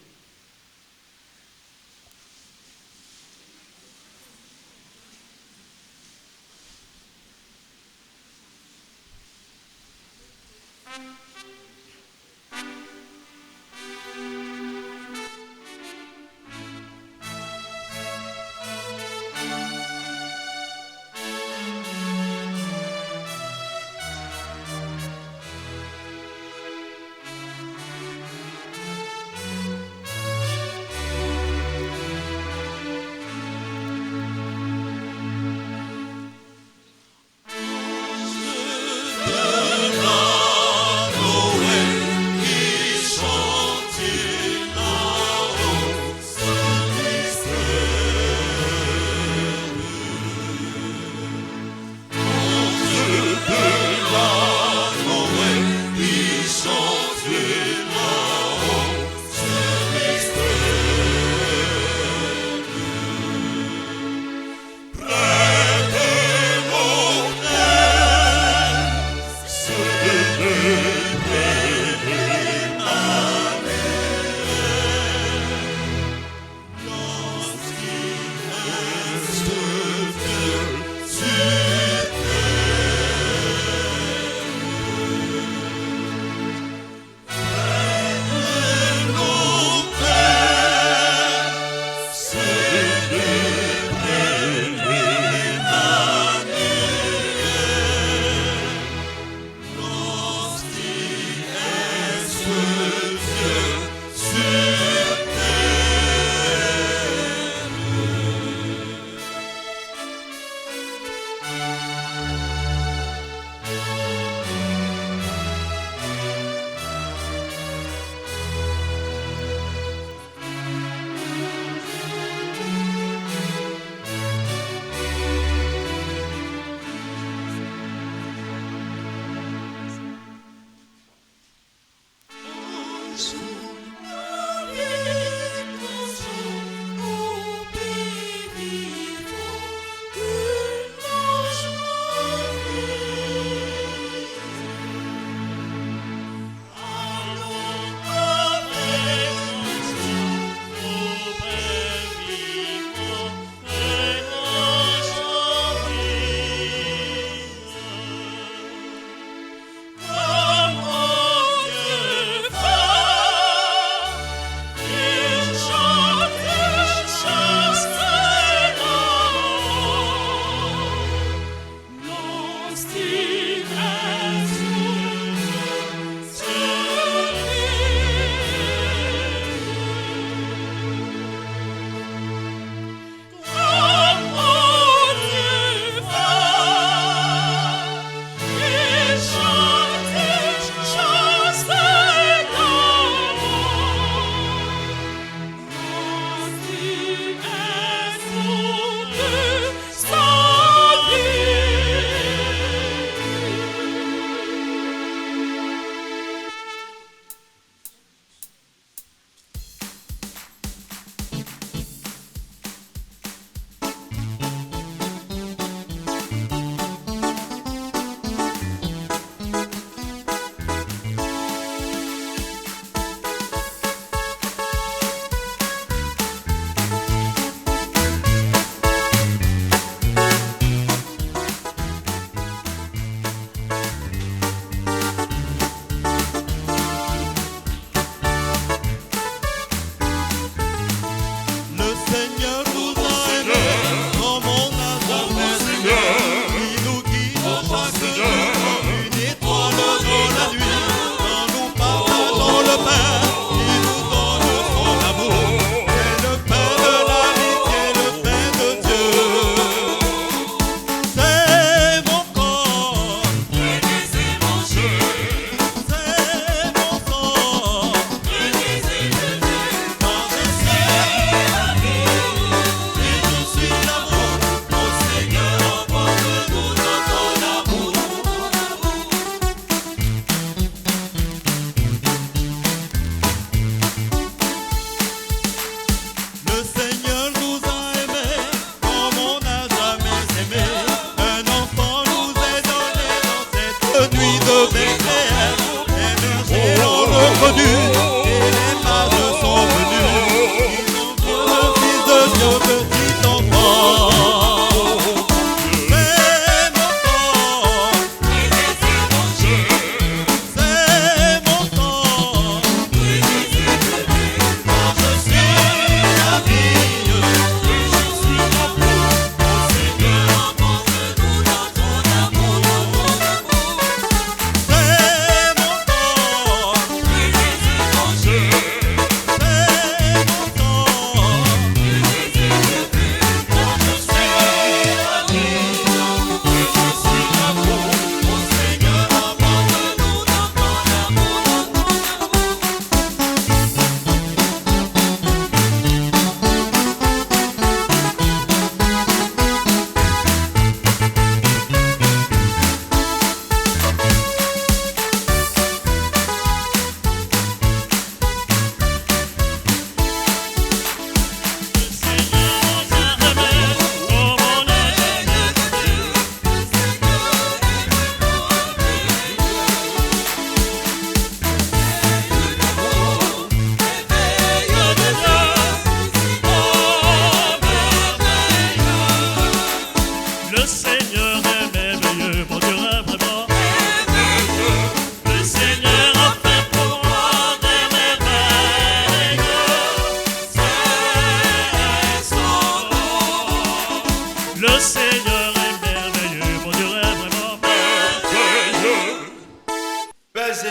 Come on, Dieu,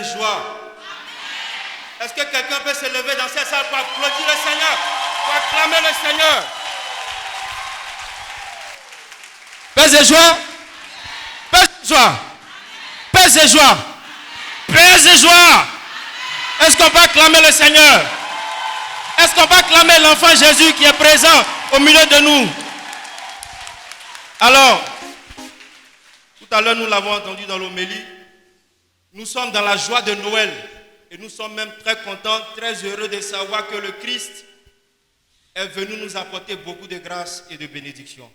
et joie. Est-ce que quelqu'un peut se lever dans cette salle pour applaudir le Seigneur, pour acclamer le Seigneur? Paix et joie. Paix et joie. Paix et joie. Paix et joie. Est-ce qu'on peut acclamer le Seigneur? Est-ce qu'on peut acclamer l'enfant Jésus qui est présent au milieu de nous? Alors, tout à l'heure nous l'avons entendu dans l'homélie, nous sommes dans la joie de Noël et nous sommes même très contents, très heureux de savoir que le Christ est venu nous apporter beaucoup de grâce et de bénédictions.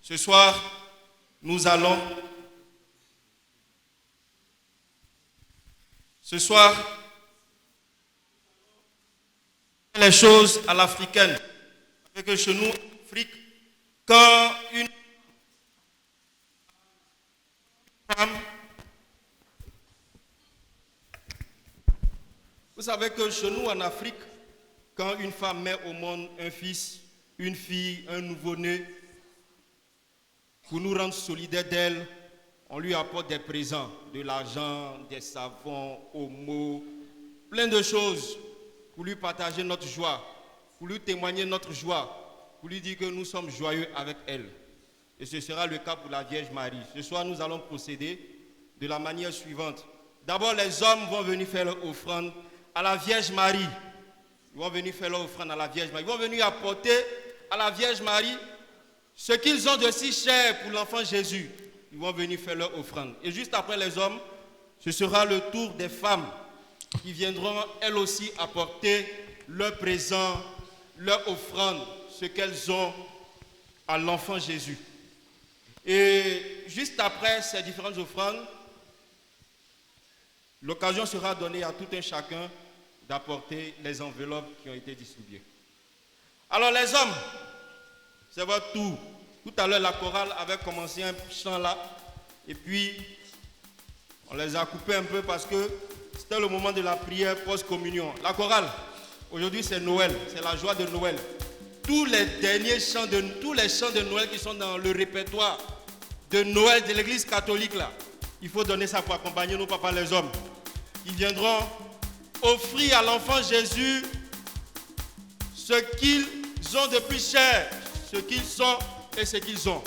Ce soir, nous allons les choses à l'africaine. Avec que chez nous, en Afrique, quand une femme, vous savez que chez nous en Afrique, quand une femme met au monde un fils, une fille, un nouveau-né, pour nous rendre solidaires d'elle, on lui apporte des présents, de l'argent, des savons, omo, plein de choses pour lui partager notre joie, pour lui témoigner notre joie, pour lui dire que nous sommes joyeux avec elle. Et ce sera le cas pour la Vierge Marie. Ce soir, nous allons procéder de la manière suivante. D'abord, les hommes vont venir faire leur offrande à la Vierge Marie. Ils vont venir faire leur offrande à la Vierge Marie. Ils vont venir apporter à la Vierge Marie ce qu'ils ont de si cher pour l'enfant Jésus. Ils vont venir faire leur offrande. Et juste après les hommes, ce sera le tour des femmes qui viendront elles aussi apporter leur présent, leur offrande, ce qu'elles ont à l'enfant Jésus. Et juste après ces différentes offrandes, l'occasion sera donnée à tout un chacun d'apporter les enveloppes qui ont été distribuées. Alors les hommes, c'est votre tour. Tout à l'heure, la chorale avait commencé un chant là, et puis on les a coupés un peu parce que c'était le moment de la prière post-communion. La chorale, aujourd'hui c'est Noël, c'est la joie de Noël. Tous les derniers chants tous les chants de Noël qui sont dans le répertoire de Noël de l'église catholique là, il faut donner ça pour accompagner nos papas les hommes. Ils viendront offrir à l'enfant Jésus ce qu'ils ont de plus cher, ce qu'ils sont et ce qu'ils ont.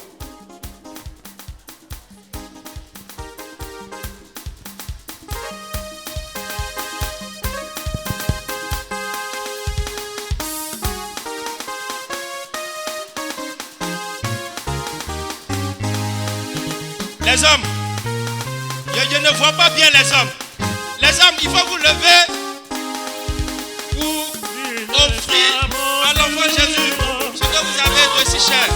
Les hommes, je ne vois pas bien les hommes. Les hommes, il faut vous lever pour offrir à l'enfant Jésus ce que vous avez de si cher.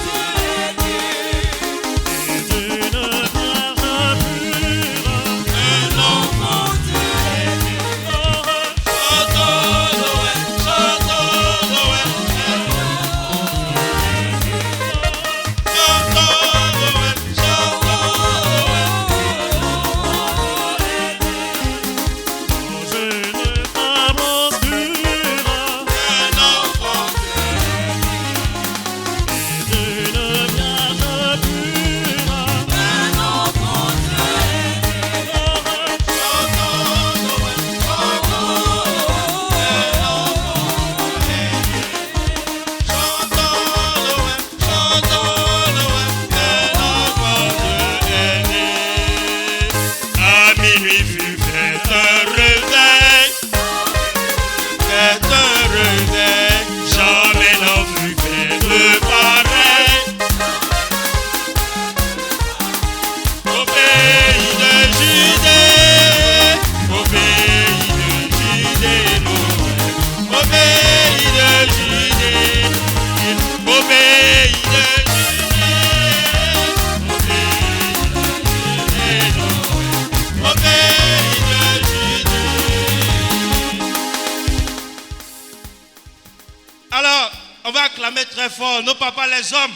Très fort, nos papas les hommes.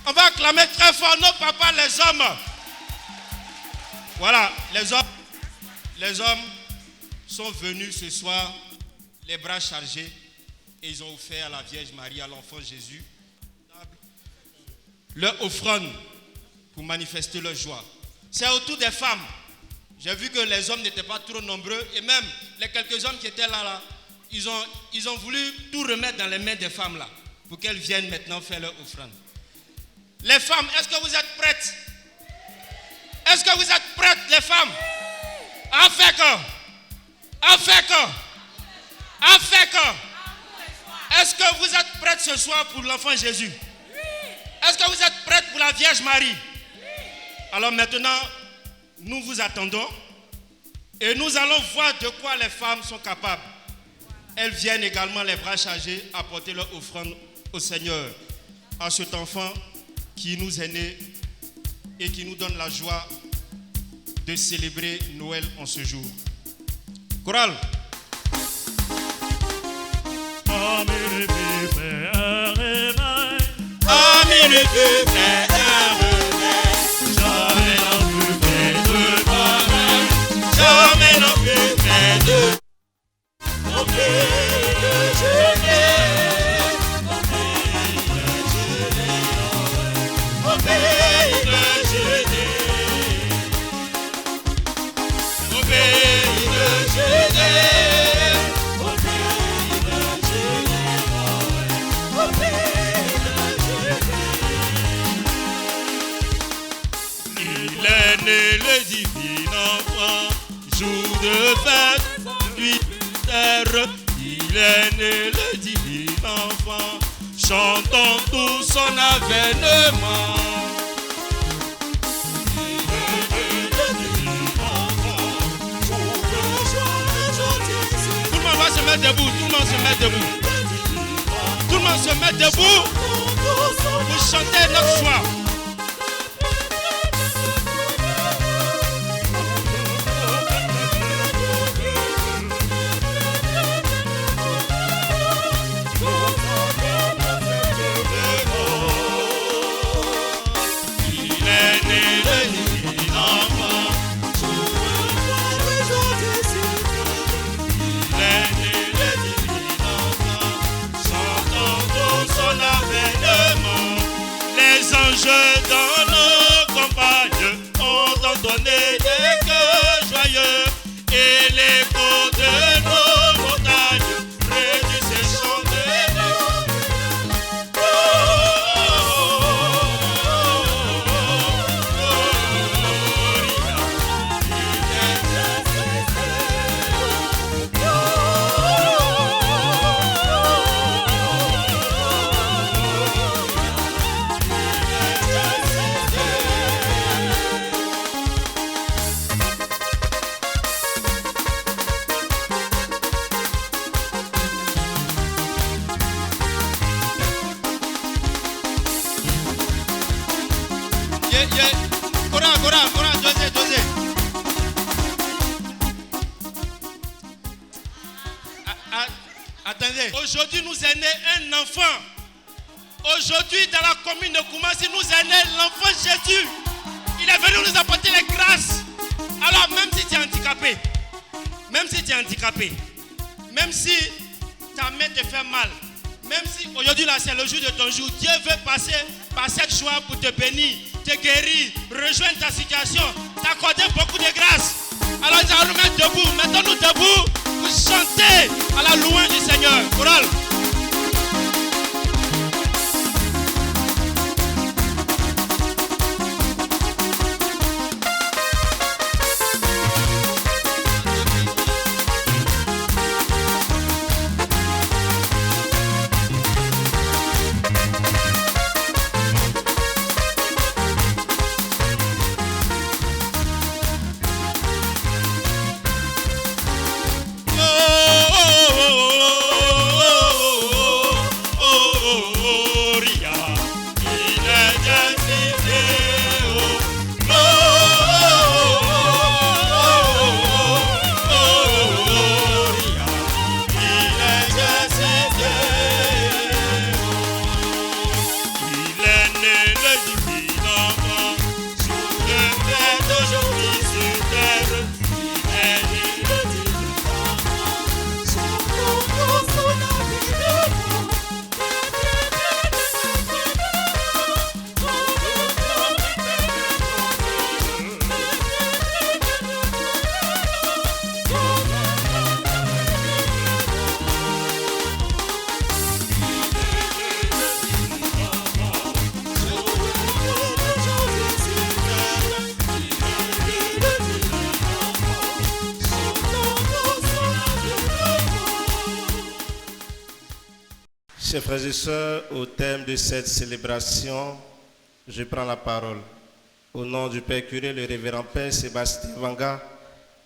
On va acclamer très fort nos papas les hommes. Voilà, les hommes sont venus ce soir les bras chargés et ils ont offert à la Vierge Marie, à l'enfant Jésus, leur offrande pour manifester leur joie. C'est au tour des femmes. J'ai vu que les hommes n'étaient pas trop nombreux et même les quelques hommes qui étaient là, ils ont voulu tout remettre dans les mains des femmes là pour qu'elles viennent maintenant faire leur offrande. Les femmes, est-ce que vous êtes prêtes? Est-ce que vous êtes prêtes les femmes? Est-ce que vous êtes prêtes ce soir pour l'enfant Jésus? Est-ce que vous êtes prêtes pour la Vierge Marie? Alors maintenant, nous vous attendons et nous allons voir de quoi les femmes sont capables. Elles viennent également les bras chargés apporter leur offrande au Seigneur, à cet enfant qui nous est né et qui nous donne la joie de célébrer Noël en ce jour. Chorale. Le divin enfant, jour de fête, nuit de terre, il est né le divin enfant, chantons tout son avènement. Tout le monde va se mettre debout, tout le monde se met debout. Tout le monde se met debout pour chanter notre joie. Dans nos campagnes, on entendait des cœurs joyeux et l'écho de nos montagnes réduit ses chants de Dosez. Attendez. Aujourd'hui, nous est né un enfant. Aujourd'hui, dans la commune de Koumassi, nous est né l'enfant Jésus. Il est venu nous apporter les grâces. Alors, même si tu es handicapé, même si ta main te fait mal, même si aujourd'hui là c'est le jour de ton jour, Dieu veut passer par cette joie pour te bénir, te guérir, rejoindre ta situation, t'accorder beaucoup de grâce. Alors nous allons nous mettre debout, mettons-nous debout pour chanter à la louange du Seigneur. Chorale. Chers frères et sœurs, au thème de cette célébration, je prends la parole. Au nom du Père curé, le révérend Père Sébastien Vanga,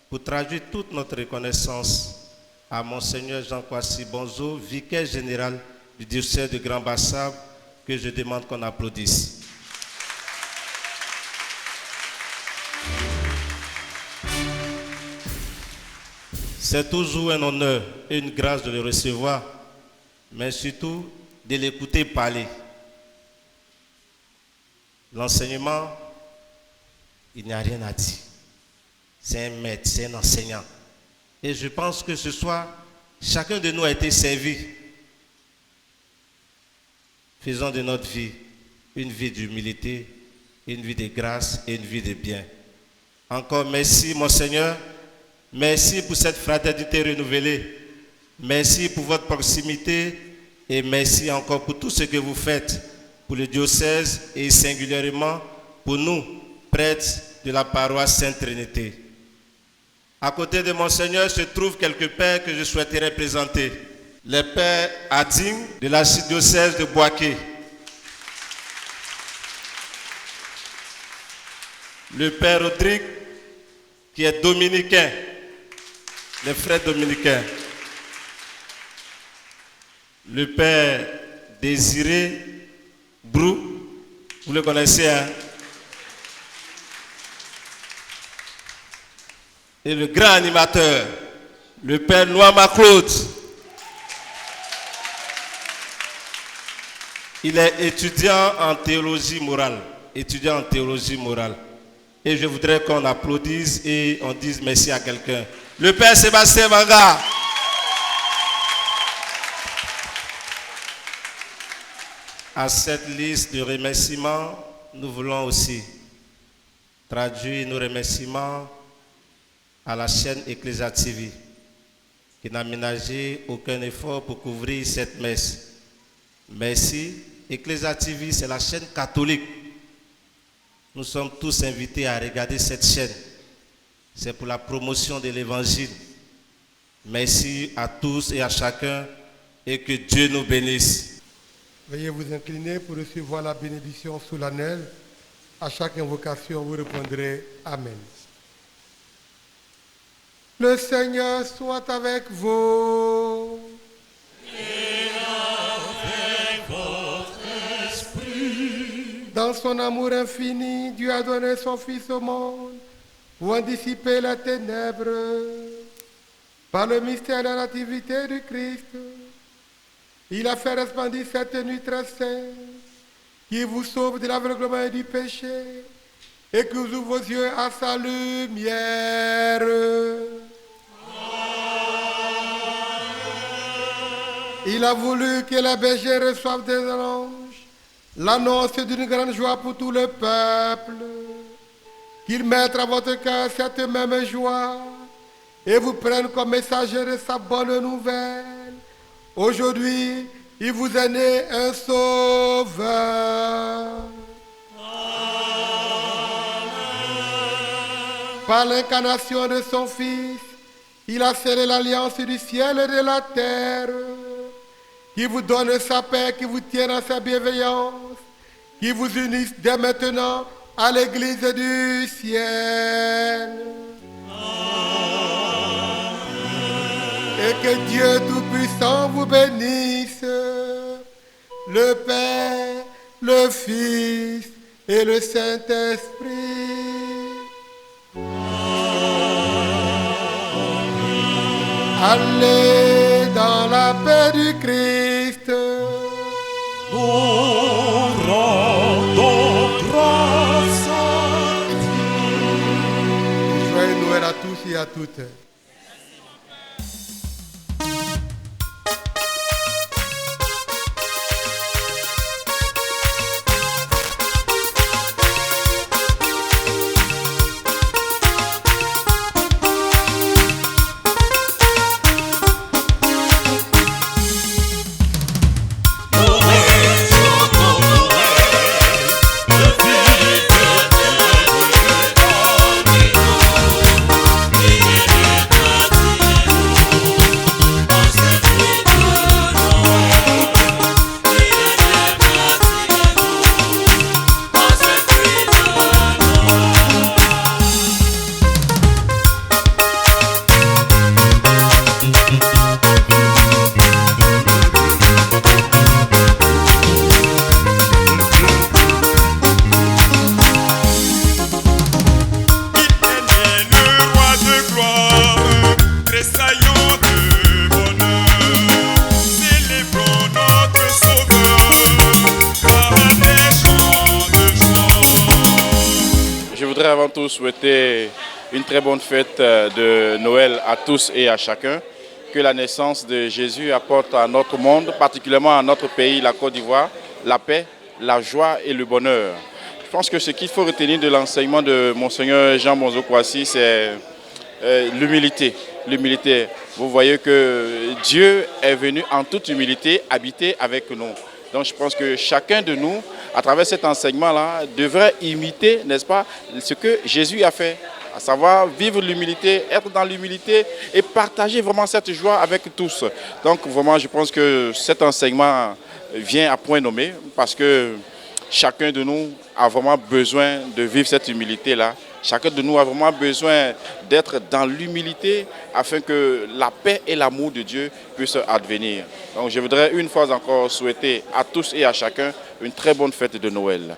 pour traduire toute notre reconnaissance à Monseigneur Jean-Kwasi Bonzo, vicaire général du diocèse de Grand-Bassam, que je demande qu'on applaudisse. C'est toujours un honneur et une grâce de le recevoir, mais surtout de l'écouter parler. L'enseignement, il n'y a rien à dire. C'est un maître, c'est un enseignant. Et je pense que ce soir, chacun de nous a été servi. Faisons de notre vie une vie d'humilité, une vie de grâce et une vie de bien. Encore merci, mon Seigneur. Merci pour cette fraternité renouvelée. Merci pour votre proximité et merci encore pour tout ce que vous faites pour le diocèse et singulièrement pour nous, prêtres de la paroisse Sainte-Trinité. À côté de mon Seigneur se trouvent quelques pères que je souhaiterais présenter. Les pères Ading de l'archidiocèse de Bouaké. Le père Rodrigue qui est dominicain. Les frères dominicains. Le père Désiré Brou, vous le connaissez, hein? Et le grand animateur, le père Noama Claude. Il est étudiant en théologie morale. Étudiant en théologie morale. Et je voudrais qu'on applaudisse et on dise merci à quelqu'un. Le père Sébastien Vanga. À cette liste de remerciements, nous voulons aussi traduire nos remerciements à la chaîne Ecclesia TV, qui n'a ménagé aucun effort pour couvrir cette messe. Merci. Ecclesia TV, c'est la chaîne catholique. Nous sommes tous invités à regarder cette chaîne. C'est pour la promotion de l'évangile. Merci à tous et à chacun et que Dieu nous bénisse. Veuillez vous incliner pour recevoir la bénédiction solennelle. À chaque invocation, vous répondrez Amen. Le Seigneur soit avec vous. Et avec votre esprit. Dans son amour infini, Dieu a donné son Fils au monde pour en dissiper les ténèbres. Par le mystère de la nativité du Christ, il a fait resplendir cette nuit très sainte qui vous sauve de l'aveuglement et du péché et que vous ouvre vos yeux à sa lumière. Il a voulu que les bergers reçoivent des anges l'annonce d'une grande joie pour tout le peuple. Qu'il mette à votre cœur cette même joie et vous prenne comme messager de sa bonne nouvelle. Aujourd'hui, il vous est né un sauveur. Par l'incarnation de son Fils, il a scellé l'alliance du ciel et de la terre. Qui vous donne sa paix, qui vous tient dans sa bienveillance, qui vous unisse dès maintenant à l'Église du ciel. Et que Dieu Tout-Puissant vous bénisse, le Père, le Fils et le Saint-Esprit. Allez dans la paix du Christ. Nous rendons grâce à Dieu. Joyeux Noël à tous et à toutes. Noël, tressaillons de bonheur, célébrons notre Sauveur par des chants de joie. Je voudrais avant tout souhaiter une très bonne fête de Noël à tous et à chacun. Que la naissance de Jésus apporte à notre monde, particulièrement à notre pays, la Côte d'Ivoire, la paix, la joie et le bonheur. Je pense que ce qu'il faut retenir de l'enseignement de Monseigneur Jean Bonzo Kouassi, c'est l'humilité. L'humilité. Vous voyez que Dieu est venu en toute humilité habiter avec nous. Donc je pense que chacun de nous, à travers cet enseignement-là, devrait imiter, n'est-ce pas, ce que Jésus a fait. À savoir vivre l'humilité, être dans l'humilité et partager vraiment cette joie avec tous. Donc vraiment, je pense que cet enseignement vient à point nommé parce que chacun de nous a vraiment besoin de vivre cette humilité-là. Chacun de nous a vraiment besoin d'être dans l'humilité afin que la paix et l'amour de Dieu puissent advenir. Donc je voudrais une fois encore souhaiter à tous et à chacun une très bonne fête de Noël.